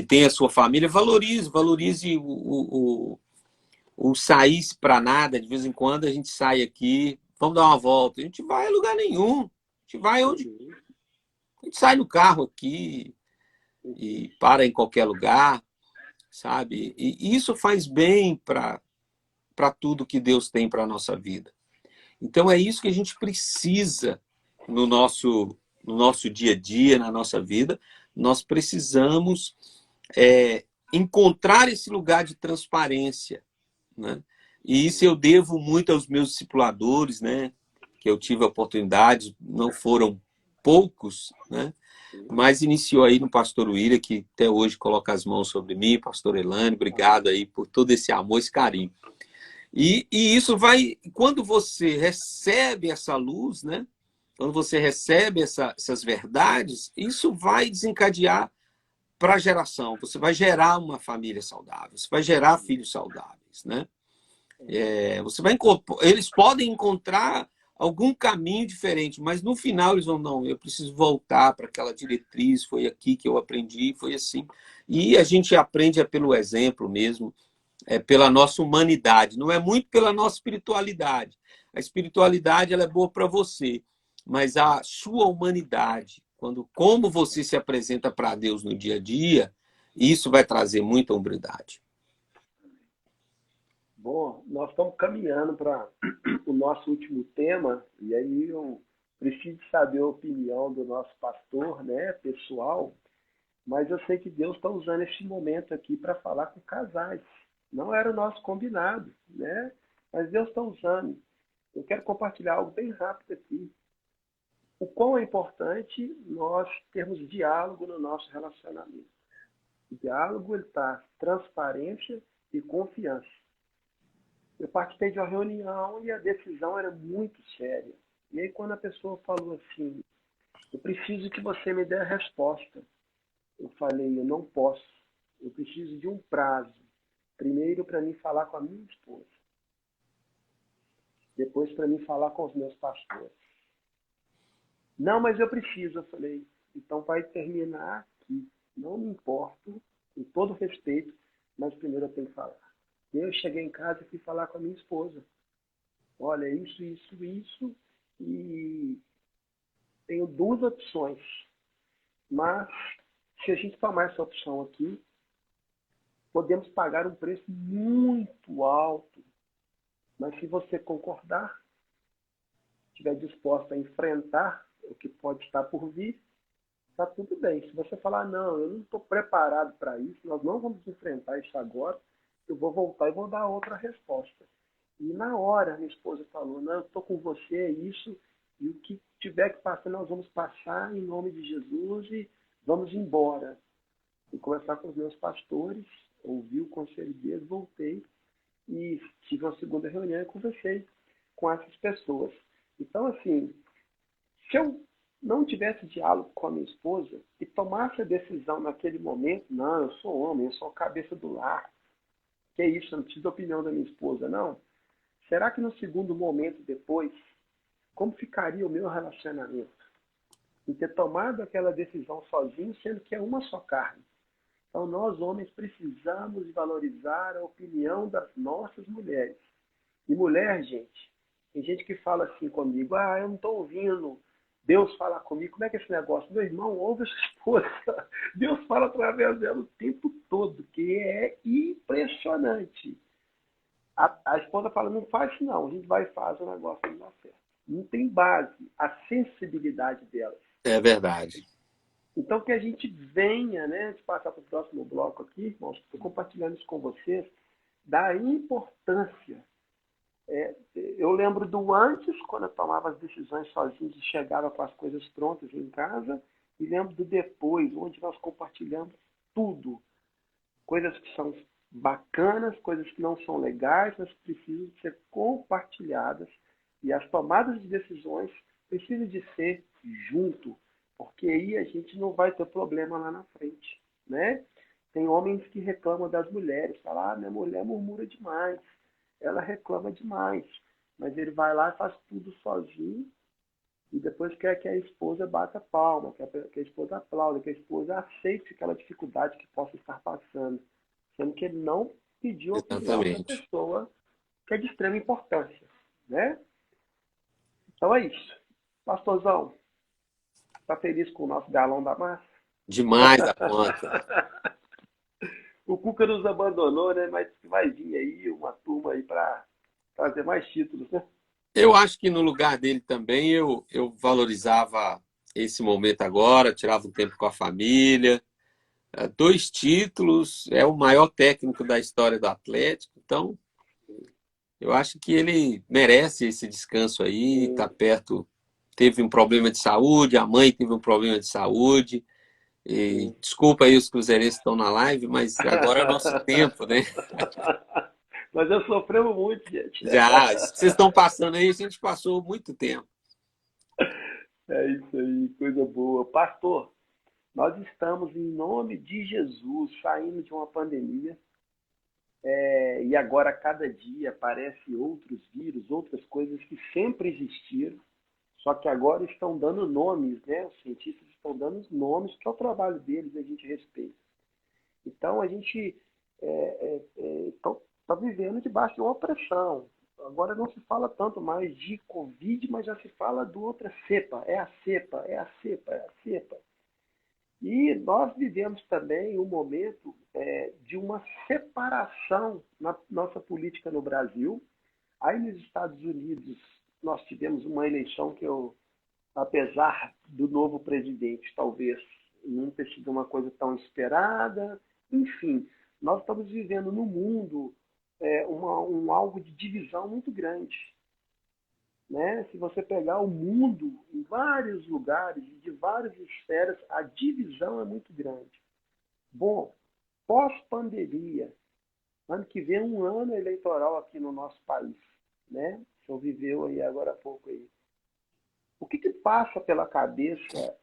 tem a sua família, valorize o sair para nada. De vez em quando a gente sai aqui, vamos dar uma volta. A gente vai a lugar nenhum. A gente vai onde... A gente sai no carro aqui e para em qualquer lugar, sabe? E isso faz bem para tudo que Deus tem para a nossa vida. Então é isso que a gente precisa no nosso dia a dia, na nossa vida. Nós precisamos encontrar esse lugar de transparência, né? E isso eu devo muito aos meus discipuladores, né? Que eu tive a oportunidade, não foram poucos, né? Mas iniciou aí no pastor William, que até hoje coloca as mãos sobre mim, pastor Elane, obrigado aí por todo esse amor, esse carinho. E isso vai, quando você recebe essa luz, né? Quando você recebe essas verdades, isso vai desencadear para a geração. Você vai gerar uma família saudável, você vai gerar filhos saudáveis, né? Eles podem encontrar algum caminho diferente, mas no final eles vão, não, eu preciso voltar para aquela diretriz, foi aqui que eu aprendi, foi assim. E a gente aprende pelo exemplo mesmo, pela nossa humanidade, não é muito pela nossa espiritualidade. A espiritualidade ela é boa para você, mas a sua humanidade, como você se apresenta para Deus no dia a dia, isso vai trazer muita hombridade. Bom, nós estamos caminhando para o nosso último tema, e aí eu preciso saber a opinião do nosso pastor, né, pessoal, mas eu sei que Deus está usando este momento aqui para falar com casais. Não era o nosso combinado, né? Mas Deus está usando. Eu quero compartilhar algo bem rápido aqui. O quão é importante nós termos diálogo no nosso relacionamento. O diálogo está transparência e confiança. Eu participei de uma reunião e a decisão era muito séria. E aí quando a pessoa falou assim, eu preciso que você me dê a resposta. Eu falei, eu não posso. Eu preciso de um prazo. Primeiro para mim falar com a minha esposa. Depois para mim falar com os meus pastores. Não, mas eu preciso. Eu falei, então vai terminar aqui. Não me importo, com todo respeito, mas primeiro eu tenho que falar. E eu cheguei em casa e fui falar com a minha esposa. Olha, isso, e tenho duas opções. Mas, se a gente tomar essa opção aqui, podemos pagar um preço muito alto. Mas se você concordar, estiver disposto a enfrentar o que pode estar por vir, está tudo bem. Se você falar, não, eu não estou preparado para isso, nós não vamos enfrentar isso agora, eu vou voltar e vou dar outra resposta. E na hora, minha esposa falou, não, eu estou com você, é isso, e o que tiver que passar, nós vamos passar em nome de Jesus e vamos embora. Fui conversar com os meus pastores, ouvi o conselho deles, voltei e tive uma segunda reunião e conversei com essas pessoas. Então, assim, se eu não tivesse diálogo com a minha esposa e tomasse a decisão naquele momento, não, eu sou homem, eu sou a cabeça do lar, que é isso, eu não preciso da opinião da minha esposa, não. Será que no segundo momento depois, como ficaria o meu relacionamento? Em ter tomado aquela decisão sozinho, sendo que é uma só carne. Então, nós homens precisamos valorizar a opinião das nossas mulheres. E mulher, gente, tem gente que fala assim comigo, eu não estou ouvindo Deus falar comigo. Como é que é esse negócio? Meu irmão, ouve a sua esposa. Deus fala através dela o tempo todo, que é impressionante. A esposa fala, não faz isso não, a gente vai e faz o negócio não dá certo. Não tem base, a sensibilidade delas. É verdade. Então, que a gente venha, né, de passar para o próximo bloco aqui, irmãos, estou compartilhando isso com vocês, da importância. Eu lembro do antes, quando eu tomava as decisões sozinho e chegava com as coisas prontas em casa, e lembro do depois, onde nós compartilhamos tudo. Coisas que são bacanas, coisas que não são legais, mas precisam ser compartilhadas. E as tomadas de decisões precisam de ser junto, porque aí a gente não vai ter problema lá na frente, né? Tem homens que reclamam das mulheres, falam, minha mulher murmura demais, ela reclama demais, mas ele vai lá e faz tudo sozinho e depois quer que a esposa bata palma, quer que a esposa aplaude, que a esposa aceite aquela dificuldade que possa estar passando, sendo que ele não pediu a opinião da Exatamente. pessoa que é de extrema importância, né? Então é isso. Pastorzão, tá feliz com o nosso galão da massa? Demais da conta. O Cuca nos abandonou, né? Mas vai vir aí uma turma aí para trazer mais títulos, né? Eu acho que no lugar dele também eu valorizava esse momento agora, tirava um tempo com a família. 2 títulos, é o maior técnico da história do Atlético, então eu acho que ele merece esse descanso aí, tá perto. Teve um problema de saúde, a mãe teve um problema de saúde. E, desculpa aí os cruzeirenses que estão na live, mas agora é o nosso tempo, né? Mas eu sofremos muito, gente. Já, isso que vocês estão passando aí, a gente passou muito tempo. É isso aí, coisa boa. Pastor, nós estamos, em nome de Jesus, saindo de uma pandemia. E agora, a cada dia, aparecem outros vírus, outras coisas que sempre existiram, só que agora estão dando nomes, né? Os cientistas estão dando nomes, que é o trabalho deles, a gente respeita. Então, a gente está vivendo debaixo de uma pressão. Agora não se fala tanto mais de Covid, mas já se fala de outra cepa. É a cepa, é a cepa, é a cepa. E nós vivemos também um momento de uma separação na nossa política no Brasil. Aí nos Estados Unidos nós tivemos uma eleição que eu, apesar do novo presidente, talvez não ter sido uma coisa tão esperada. Enfim, nós estamos vivendo no mundo algo de divisão muito grande. Né? Se você pegar o mundo em vários lugares, de várias esferas, a divisão é muito grande. Bom, pós-pandemia, ano que vem é um ano eleitoral aqui no nosso país. Né? O senhor viveu aí agora há pouco aí. O que passa pela cabeça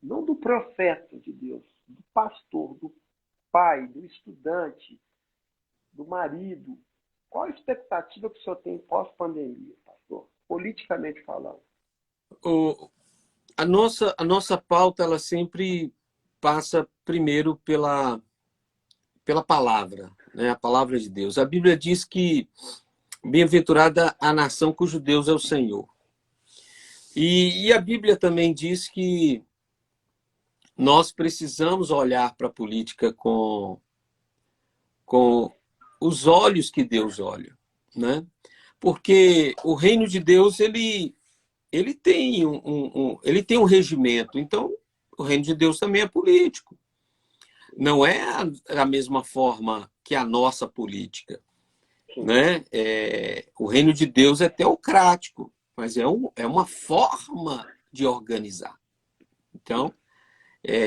não do profeta de Deus, do pastor, do pai, do estudante, do marido? Qual a expectativa que o senhor tem pós-pandemia, pastor? Politicamente falando. O, a nossa pauta, ela sempre passa primeiro pela palavra, né? A palavra de Deus. A Bíblia diz que bem-aventurada a nação cujo Deus é o Senhor. E a Bíblia também diz que nós precisamos olhar para a política com os olhos que Deus olha, né? Porque o reino de Deus, ele tem ele tem um regimento. Então, o reino de Deus também é político. Não é a mesma forma que a nossa política, né? O reino de Deus é teocrático, mas é uma forma de organizar. Então,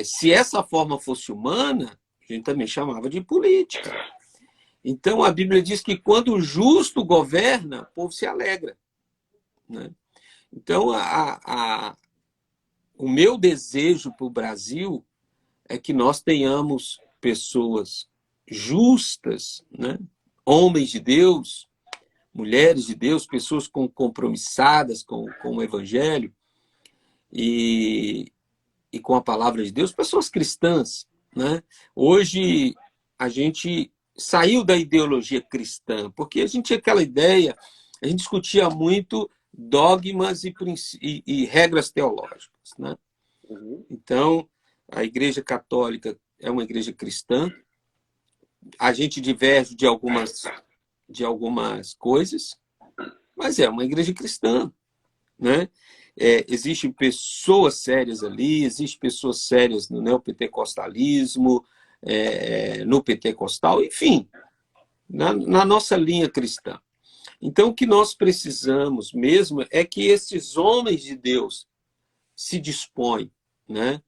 se essa forma fosse humana, a gente também chamava de política. Então, a Bíblia diz que quando o justo governa, o povo se alegra, né? Então, o meu desejo para o Brasil é que nós tenhamos pessoas justas, né? Homens de Deus, mulheres de Deus, pessoas compromissadas com o Evangelho e com a palavra de Deus, pessoas cristãs, né? Hoje, a gente saiu da ideologia cristã, porque a gente tinha aquela ideia, a gente discutia muito dogmas e regras teológicas, né? Então, a Igreja Católica é uma igreja cristã, a gente diverge de algumas coisas, mas é uma igreja cristã, né? Existem pessoas sérias ali, existem pessoas sérias no neopentecostalismo, no pentecostal, enfim, na nossa linha cristã. Então, o que nós precisamos mesmo é que esses homens de Deus se dispõem, né?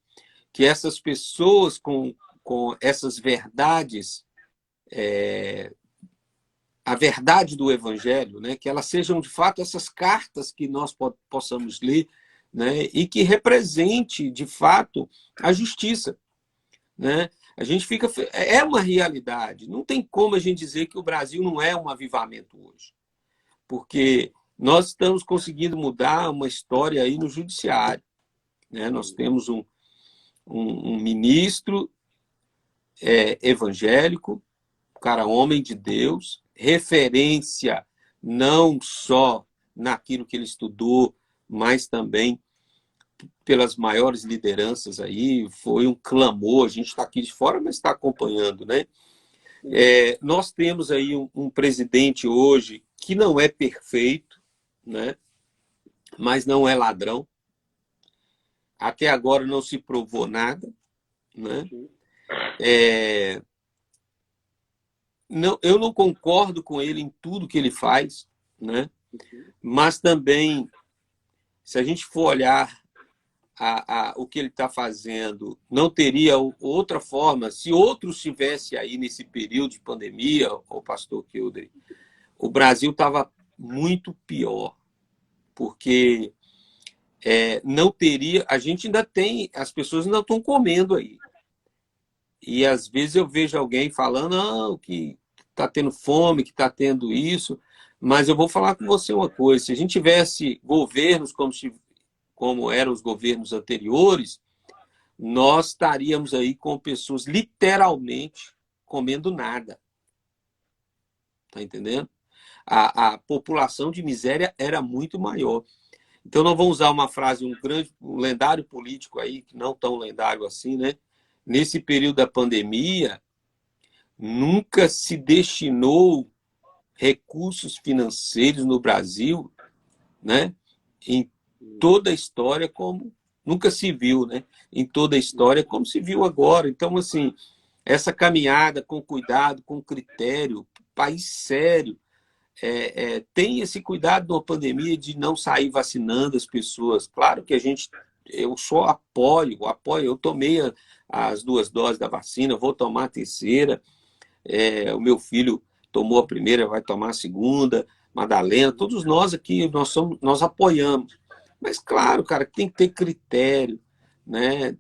Que essas pessoas com essas verdades, a verdade do Evangelho, né? Que elas sejam, de fato, essas cartas que nós possamos ler, né? E que represente, de fato, a justiça, né? A gente fica... É uma realidade. Não tem como a gente dizer que o Brasil não é um avivamento hoje. Porque nós estamos conseguindo mudar uma história aí no judiciário, né? Nós temos um ministro evangélico, cara, homem de Deus, referência não só naquilo que ele estudou, mas também pelas maiores lideranças aí. Foi um clamor, a gente está aqui de fora, mas está acompanhando, né? Nós temos aí um presidente hoje que não é perfeito, né? Mas não é ladrão. Até agora não se provou nada, né? Não, eu não concordo com ele em tudo que ele faz, né? Mas também, se a gente for olhar o que ele está fazendo, não teria outra forma. Se outro estivesse aí nesse período de pandemia, o pastor Kildare, o Brasil estava muito pior, porque não teria... A gente ainda tem... As pessoas ainda estão comendo aí. E às vezes eu vejo alguém falando que está tendo fome, que está tendo isso, mas eu vou falar com você uma coisa: se a gente tivesse governos como eram os governos anteriores, nós estaríamos aí com pessoas literalmente comendo nada. Tá entendendo? A população de miséria era muito maior. Então, nós vamos usar uma frase, um lendário político aí, que não tão lendário assim, né? Nesse período da pandemia, nunca se destinou recursos financeiros no Brasil, né? Em toda a história, como nunca se viu, né? Em toda a história, como se viu agora. Então, assim, essa caminhada com cuidado, com critério, país sério, tem esse cuidado numa pandemia de não sair vacinando as pessoas. Claro que eu só apoio, eu tomei as 2 doses da vacina, vou tomar a terceira, o meu filho tomou a primeira, vai tomar a segunda, Madalena, todos nós aqui, nós apoiamos. Mas, claro, cara, tem que ter critério, né?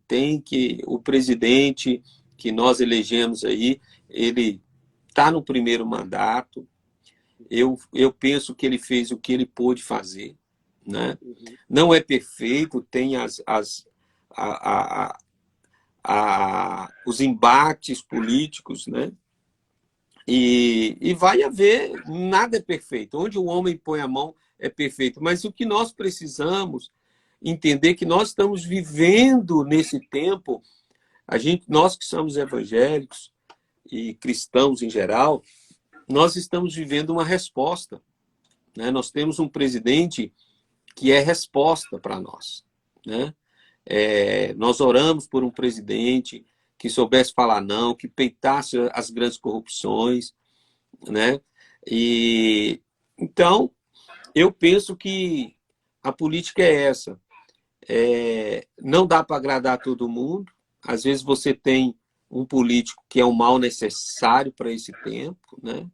O presidente que nós elegemos aí, ele está no primeiro mandato. Eu penso que ele fez o que ele pôde fazer, né? Uhum. Não é perfeito, tem a, a, os embates políticos, né? E vai haver, nada é perfeito. Onde o homem põe a mão é perfeito. Mas o que nós precisamos entender que nós estamos vivendo nesse tempo, nós que somos evangélicos e cristãos em geral, nós estamos vivendo uma resposta, né? Nós temos um presidente que é resposta para nós, né? Nós oramos por um presidente que soubesse falar não, que peitasse as grandes corrupções, né? E então eu penso que a política é essa. Não dá para agradar todo mundo. Às vezes você tem um político que é um mal necessário para esse tempo, né?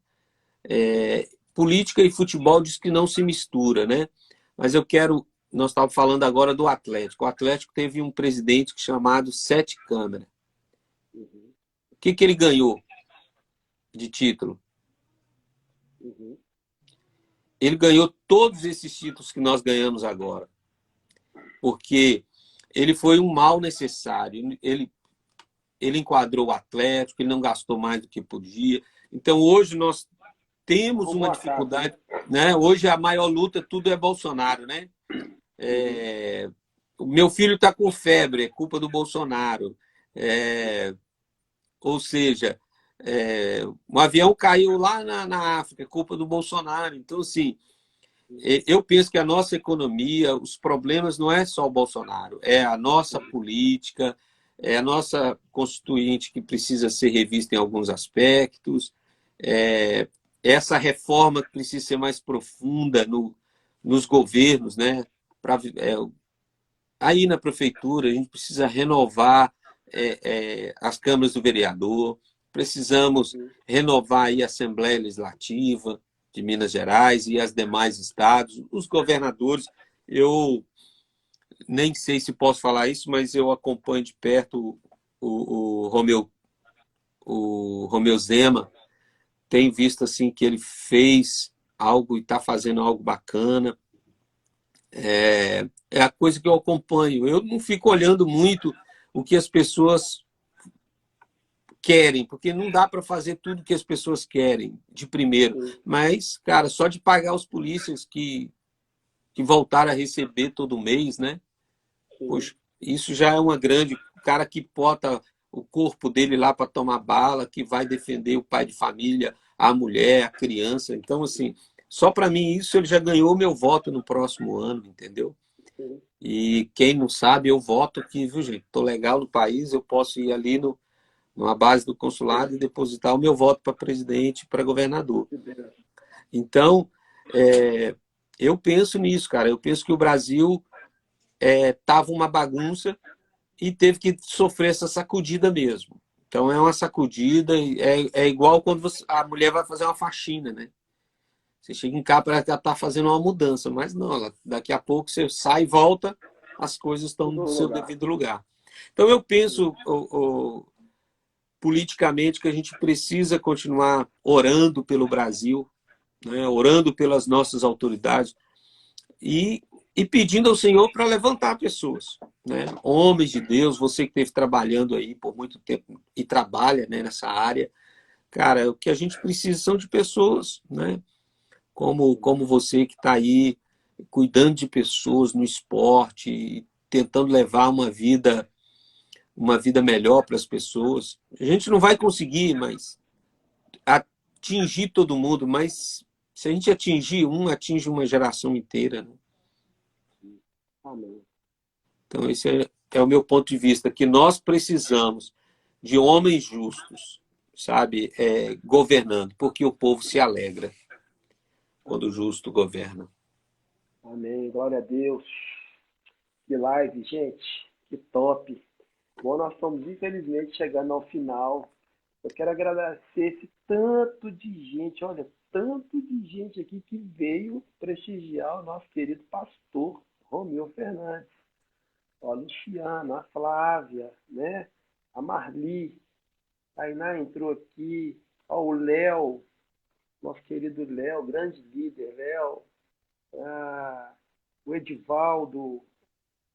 Política e futebol diz que não se mistura, né? Mas nós estávamos falando agora do Atlético. O Atlético teve um presidente chamado Sete Câmara. Uhum. O que ele ganhou de título? Uhum. Ele ganhou todos esses títulos que nós ganhamos agora. Porque ele foi um mal necessário. Ele enquadrou o Atlético, ele não gastou mais do que podia. Então, hoje nós temos uma dificuldade, né? Hoje a maior luta, tudo é Bolsonaro, né? O meu filho está com febre, é culpa do Bolsonaro. Ou seja, um avião caiu lá na África, é culpa do Bolsonaro. Então, assim, eu penso que a nossa economia, os problemas não é só o Bolsonaro, é a nossa política, é a nossa constituinte que precisa ser revista em alguns aspectos, essa reforma que precisa ser mais profunda nos governos, né? Aí na prefeitura a gente precisa renovar as câmaras do vereador, precisamos renovar aí a Assembleia Legislativa de Minas Gerais e as demais estados, os governadores. Eu nem sei se posso falar isso, mas eu acompanho de perto o Romeu Zema, tem visto assim que ele fez algo e está fazendo algo bacana. É a coisa que eu acompanho. Eu não fico olhando muito o que as pessoas querem, porque não dá para fazer tudo que as pessoas querem de primeiro. Mas, cara, só de pagar os polícias que voltaram a receber todo mês, né? Poxa, isso já é uma grande... O cara que bota o corpo dele lá para tomar bala, que vai defender o pai de família, a mulher, a criança. Então, assim, só para mim isso ele já ganhou meu voto no próximo ano, entendeu? E quem não sabe, eu voto aqui, viu, gente? Estou legal no país, eu posso ir ali numa base do consulado e depositar o meu voto para presidente e para governador. Então, eu penso nisso, cara. Eu penso que o Brasil estava uma bagunça e teve que sofrer essa sacudida mesmo. Então, é uma sacudida, é igual quando a mulher vai fazer uma faxina, né? Você chega em casa para ela estar fazendo uma mudança, mas não, daqui a pouco você sai e volta, as coisas estão no seu devido lugar. Então, eu penso politicamente que a gente precisa continuar orando pelo Brasil, né? Orando pelas nossas autoridades e pedindo ao Senhor para levantar pessoas, né? Homens de Deus, você que esteve trabalhando aí por muito tempo e trabalha, né, nessa área, cara, o que a gente precisa são de pessoas, né? Como você que está aí cuidando de pessoas no esporte, tentando levar uma vida melhor para as pessoas. A gente não vai conseguir, mas atingir todo mundo, mas se a gente atingir um, atinge uma geração inteira, né? Amém. Então esse é o meu ponto de vista, que nós precisamos de homens justos, sabe, governando, porque o povo se alegra quando o justo governa. Amém. Glória a Deus. Que live, gente. Que top. Bom, nós estamos infelizmente chegando ao final. Eu quero agradecer esse tanto de gente, olha, tanto de gente aqui que veio prestigiar o nosso querido pastor Romeu Fernandes. Ó, a Luciana, a Flávia, né? A Marli, a Tainá entrou aqui. Ó, o Léo, nosso querido Léo, grande líder, Léo. o Edivaldo,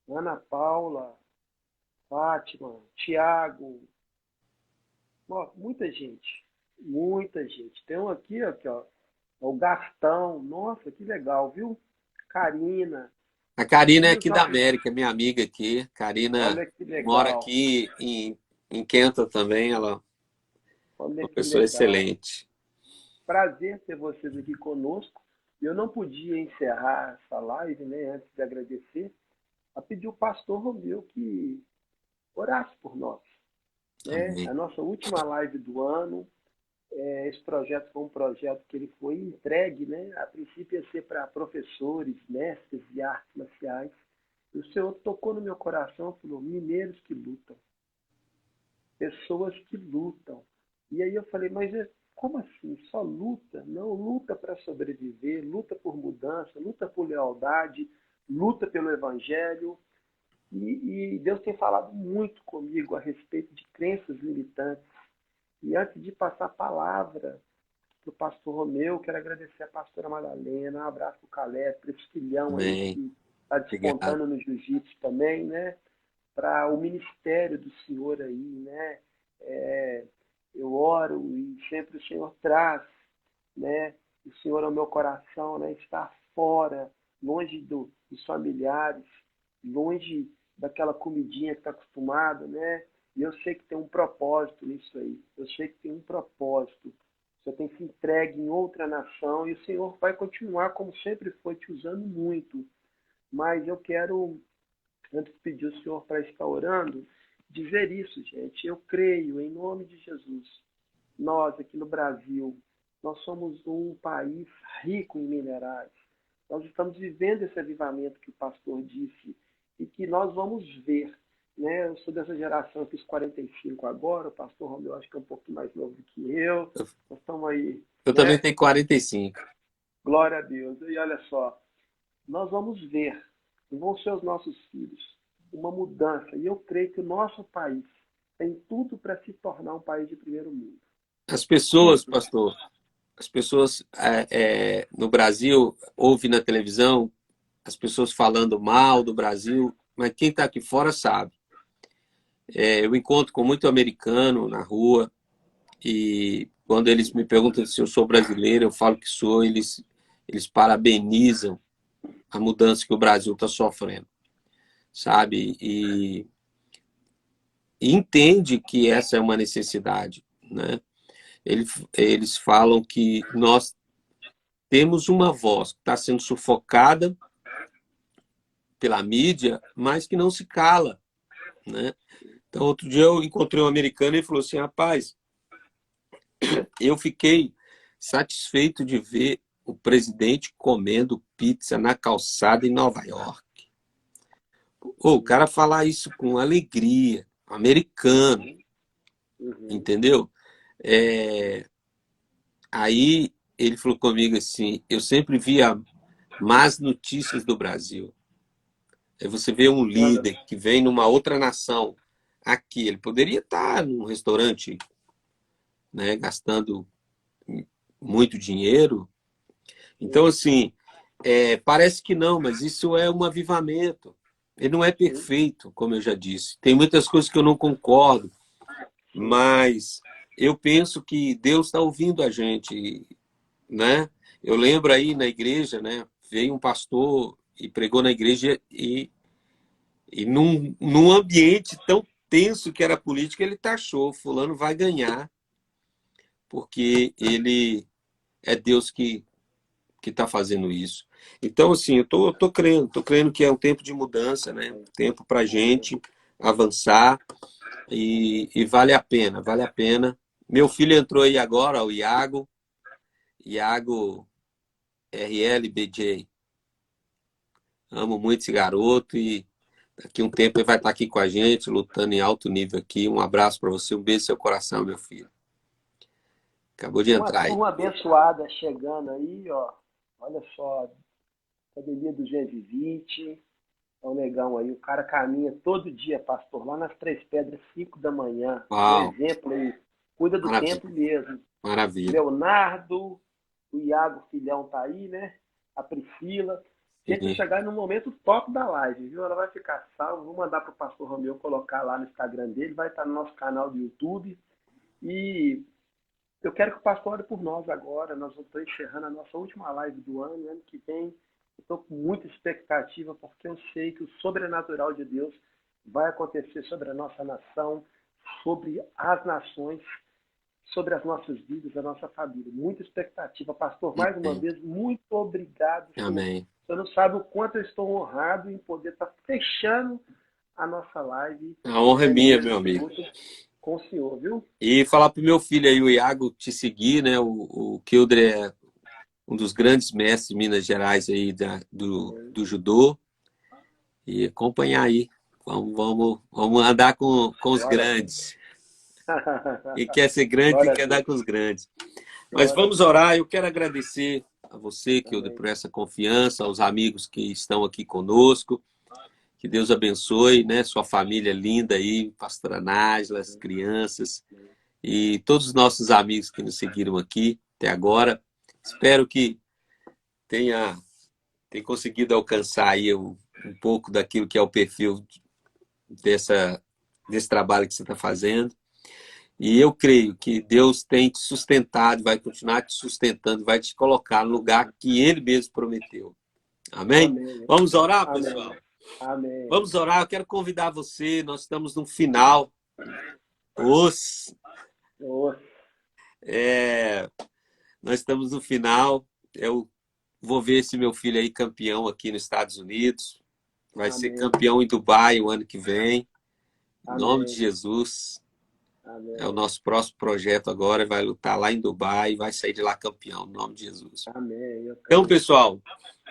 Ana Paula, Fátima, Tiago, muita gente. Muita gente. Tem um aqui, ó. O Gastão. Nossa, que legal, viu? Karina. A Karina é E os aqui da nossos... América, minha amiga aqui. Karina Olha que mora legal. aqui em Kenton também. Ela é Olha uma que pessoa legal. excelente. Prazer ter vocês aqui conosco. Eu não podia encerrar essa live, né, antes de agradecer, a pedir o pastor Romeu que orasse por nós, né? Amém. A nossa última live do ano, esse projeto foi um projeto que ele foi entregue, né? A princípio ia ser para professores, mestres de artes marciais. E o Senhor tocou no meu coração e falou: mineiros que lutam, pessoas que lutam. E aí eu falei: mas como assim? Só luta? Não, luta para sobreviver, luta por mudança, luta por lealdade, luta pelo evangelho. E Deus tem falado muito comigo a respeito de crenças limitantes. E antes de passar a palavra para o pastor Romeu, quero agradecer a pastora Madalena, um abraço para o Calé, para esse filhão aí Amém. que está Obrigado. despontando no jiu-jitsu também, né? Para o ministério do Senhor aí, né? Eu oro e sempre o Senhor traz, né? O Senhor é o meu coração, né? Estar fora, longe dos familiares, longe daquela comidinha que está acostumado, né? E eu sei que tem um propósito nisso aí. Eu sei que tem um propósito. O Senhor tem se entregue em outra nação e o Senhor vai continuar, como sempre foi, te usando muito. Mas eu quero, antes de pedir o Senhor para estar orando, dizer isso, gente. Eu creio, em nome de Jesus. Nós, aqui no Brasil, nós somos um país rico em minerais. Nós estamos vivendo esse avivamento que o pastor disse e que nós vamos ver. Né? Eu sou dessa geração, eu fiz 45 agora, o pastor Romeu acho que é um pouquinho mais novo do que eu. Nós estamos aí, Eu também né? tenho 45. Glória a Deus. E olha só, nós vamos ver, e vão ser os nossos filhos, uma mudança. E eu creio que o nosso país tem tudo para se tornar um país de primeiro mundo. As pessoas, Tudo. pastor, as pessoas no Brasil ouvem na televisão as pessoas falando mal do Brasil, mas quem está aqui fora sabe. Eu encontro com muito americano na rua e quando eles me perguntam se eu sou brasileiro, eu falo que sou, eles parabenizam a mudança que o Brasil está sofrendo, sabe? E entende que essa é uma necessidade, né? Eles falam que nós temos uma voz que está sendo sufocada pela mídia, mas que não se cala, né? Então, outro dia eu encontrei um americano e ele falou assim, rapaz, eu fiquei satisfeito de ver o presidente comendo pizza na calçada em Nova York. O cara falar isso com alegria, americano, Uhum. entendeu? Aí ele falou comigo assim, eu sempre via más notícias do Brasil. Aí você vê um Olha, líder que vem numa outra nação aqui, ele poderia estar num restaurante, né, gastando muito dinheiro. Então, assim, parece que não, mas isso é um avivamento. Ele não é sim, perfeito, como eu já disse. Tem muitas coisas que eu não concordo, sim. mas eu penso que Deus está ouvindo a gente, né? Eu lembro aí na igreja, né? Veio um pastor e pregou na igreja e num ambiente tão tenso que era a política, ele taxou, fulano vai ganhar, porque ele é Deus que está fazendo isso. Então, assim, eu tô crendo que é um tempo de mudança, né? Um tempo para a gente avançar e vale a pena, vale a pena. Meu filho entrou aí agora, o Iago RLBJ. Amo muito esse garoto e daqui a um tempo ele vai estar aqui com a gente, lutando em alto nível aqui. Um abraço para você, um beijo no seu coração, meu filho. Acabou de Uma entrar aí. turma abençoada chegando aí, ó. Olha só, Academia 220. É um negão aí. O cara caminha todo dia, pastor, lá nas Três Pedras, 5 da manhã. Um Uau, exemplo aí. Cuida do maravilha, tempo mesmo. maravilha. Leonardo, o Iago Filhão tá aí, né? A Priscila. Gente, vai chegar no momento top da live, viu? Ela vai ficar salva. Vou mandar para o pastor Romeu colocar lá no Instagram dele. Vai estar no nosso canal do YouTube. E eu quero que o pastor ore por nós agora. Nós vamos estar encerrando a nossa última live do ano. Ano que vem, eu estou com muita expectativa, porque eu sei que o sobrenatural de Deus vai acontecer sobre a nossa nação, sobre as nações, sobre as nossas vidas, a nossa família. Muita expectativa. Pastor, mais uma vez, muito obrigado. Senhor. Amém. Você não sabe o quanto eu estou honrado em poder estar fechando a nossa live. A honra é minha, meu amigo. Com o senhor, viu? E falar pro meu filho aí, o Iago, te seguir, né? O Kilder é um dos grandes mestres de Minas Gerais aí do judô. E acompanhar aí. Vamos andar com os grandes. E quer ser grande e quer andar com os grandes. Mas vamos orar. Eu quero agradecer a você, Kilder, por essa confiança, aos amigos que estão aqui conosco. Que Deus abençoe, né? Sua família linda aí, pastora Nájila, as crianças e todos os nossos amigos que nos seguiram aqui até agora. Espero que tenha conseguido alcançar aí um pouco daquilo que é o perfil desse trabalho que você está fazendo. E eu creio que Deus tem te sustentado, vai continuar te sustentando, vai te colocar no lugar que Ele mesmo prometeu. Amém? Amém. Vamos orar, pessoal? Amém. Vamos orar. Eu quero convidar você. Nós estamos no final. Nós estamos no final. Eu vou ver esse meu filho aí campeão aqui nos Estados Unidos. Vai ser campeão em Dubai o ano que vem. Em nome de Jesus. Amém. É o nosso próximo projeto agora. Vai lutar lá em Dubai e vai sair de lá campeão. Em nome de Jesus. Amém. Então, pessoal,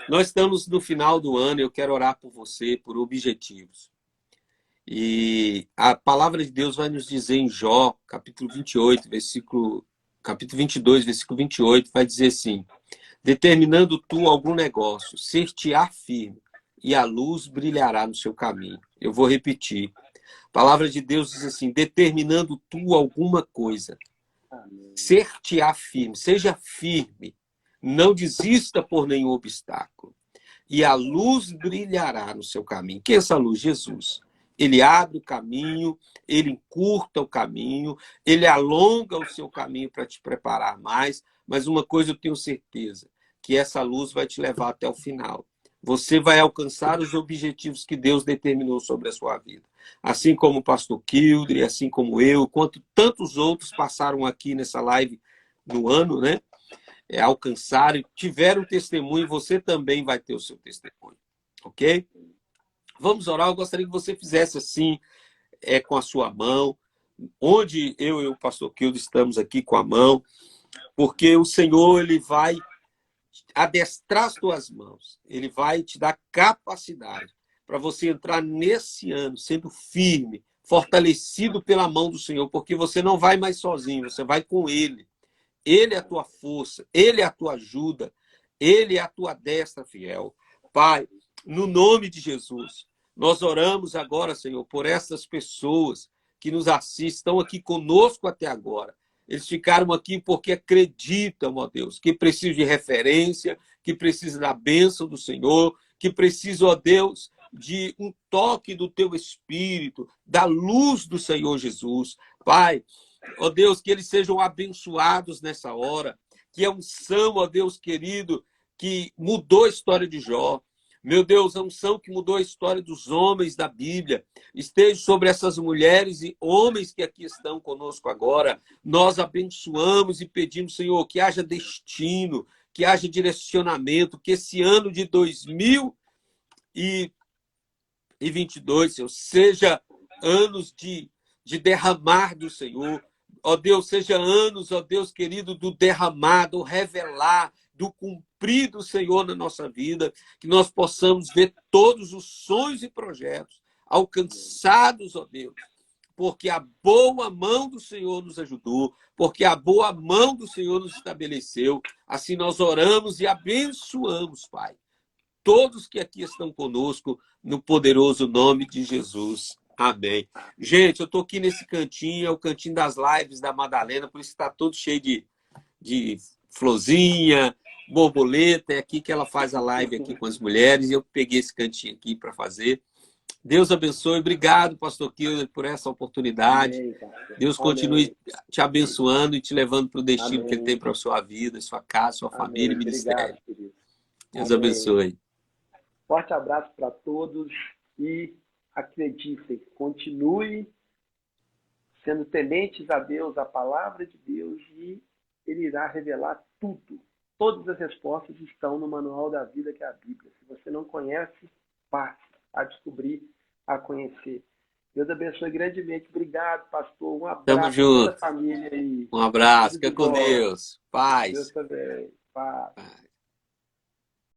nós estamos no final do ano e eu quero orar por você, por objetivos. E a palavra de Deus vai nos dizer em Jó, capítulo 28, capítulo 22, versículo 28, vai dizer assim: determinando tu algum negócio, ser-te-á firme, e a luz brilhará no seu caminho. Eu vou repetir. A palavra de Deus diz assim: determinando tu alguma coisa, ser-te-á firme, seja firme, não desista por nenhum obstáculo, e a luz brilhará no seu caminho. Que é essa luz? Jesus. Ele abre o caminho, ele encurta o caminho, ele alonga o seu caminho para te preparar mais, mas uma coisa eu tenho certeza, que essa luz vai te levar até o final. Você vai alcançar os objetivos que Deus determinou sobre a sua vida. Assim como o pastor Kilder, assim como eu, quanto tantos outros passaram aqui nessa live no ano, né? Alcançaram, tiveram testemunho, você também vai ter o seu testemunho. Ok? Vamos orar. Eu gostaria que você fizesse assim, com a sua mão, onde eu e o pastor Kilder estamos aqui com a mão, porque o Senhor, ele vai adestrar as tuas mãos, ele vai te dar capacidade para você entrar nesse ano sendo firme, fortalecido pela mão do Senhor, porque você não vai mais sozinho, você vai com ele. Ele é a tua força, ele é a tua ajuda, ele é a tua destra fiel. Pai, no nome de Jesus, nós oramos agora, Senhor, por essas pessoas que nos assistem, estão aqui conosco até agora. Eles ficaram aqui porque acreditam, ó Deus, que precisam de referência, que precisam da bênção do Senhor, que precisam, ó Deus, de um toque do teu Espírito, da luz do Senhor Jesus. Pai, ó Deus, que eles sejam abençoados nessa hora, que a unção, ó Deus querido, que mudou a história de Jó. Meu Deus, a unção que mudou a história dos homens da Bíblia, esteja sobre essas mulheres e homens que aqui estão conosco agora. Nós abençoamos e pedimos, Senhor, que haja destino, que haja direcionamento, que esse ano de 2022, Senhor, seja anos de derramar do Senhor. Ó Deus, seja anos, ó Deus querido, do derramar, do revelar, do cumprir do Senhor na nossa vida, que nós possamos ver todos os sonhos e projetos alcançados, ó Deus, porque a boa mão do Senhor nos ajudou, porque a boa mão do Senhor nos estabeleceu. Assim nós oramos e abençoamos, Pai, todos que aqui estão conosco, no poderoso nome de Jesus. Amém. Gente, eu estou aqui nesse cantinho, é o cantinho das lives da Madalena, por isso está todo cheio de florzinha, borboleta, é aqui que ela faz a live aqui com as mulheres, e eu peguei esse cantinho aqui para fazer. Deus abençoe. Obrigado, pastor Kilder, por essa oportunidade. Amém, pastor. Deus continue te abençoando e te levando para o destino que Ele tem para a sua vida, sua casa, sua família e ministério. Obrigado, querido. Deus Amém. abençoe. Forte abraço para todos e acreditem, continue sendo tementes a Deus, a palavra de Deus, e Ele irá revelar tudo. Todas as respostas estão no manual da vida, que é a Bíblia. Se você não conhece, passe a descobrir, a conhecer. Deus abençoe grandemente. Obrigado, pastor. Um abraço Tamo junto. a toda a família aí. Um abraço. Tudo de Fica com bom. Deus. Paz. Deus também. Paz.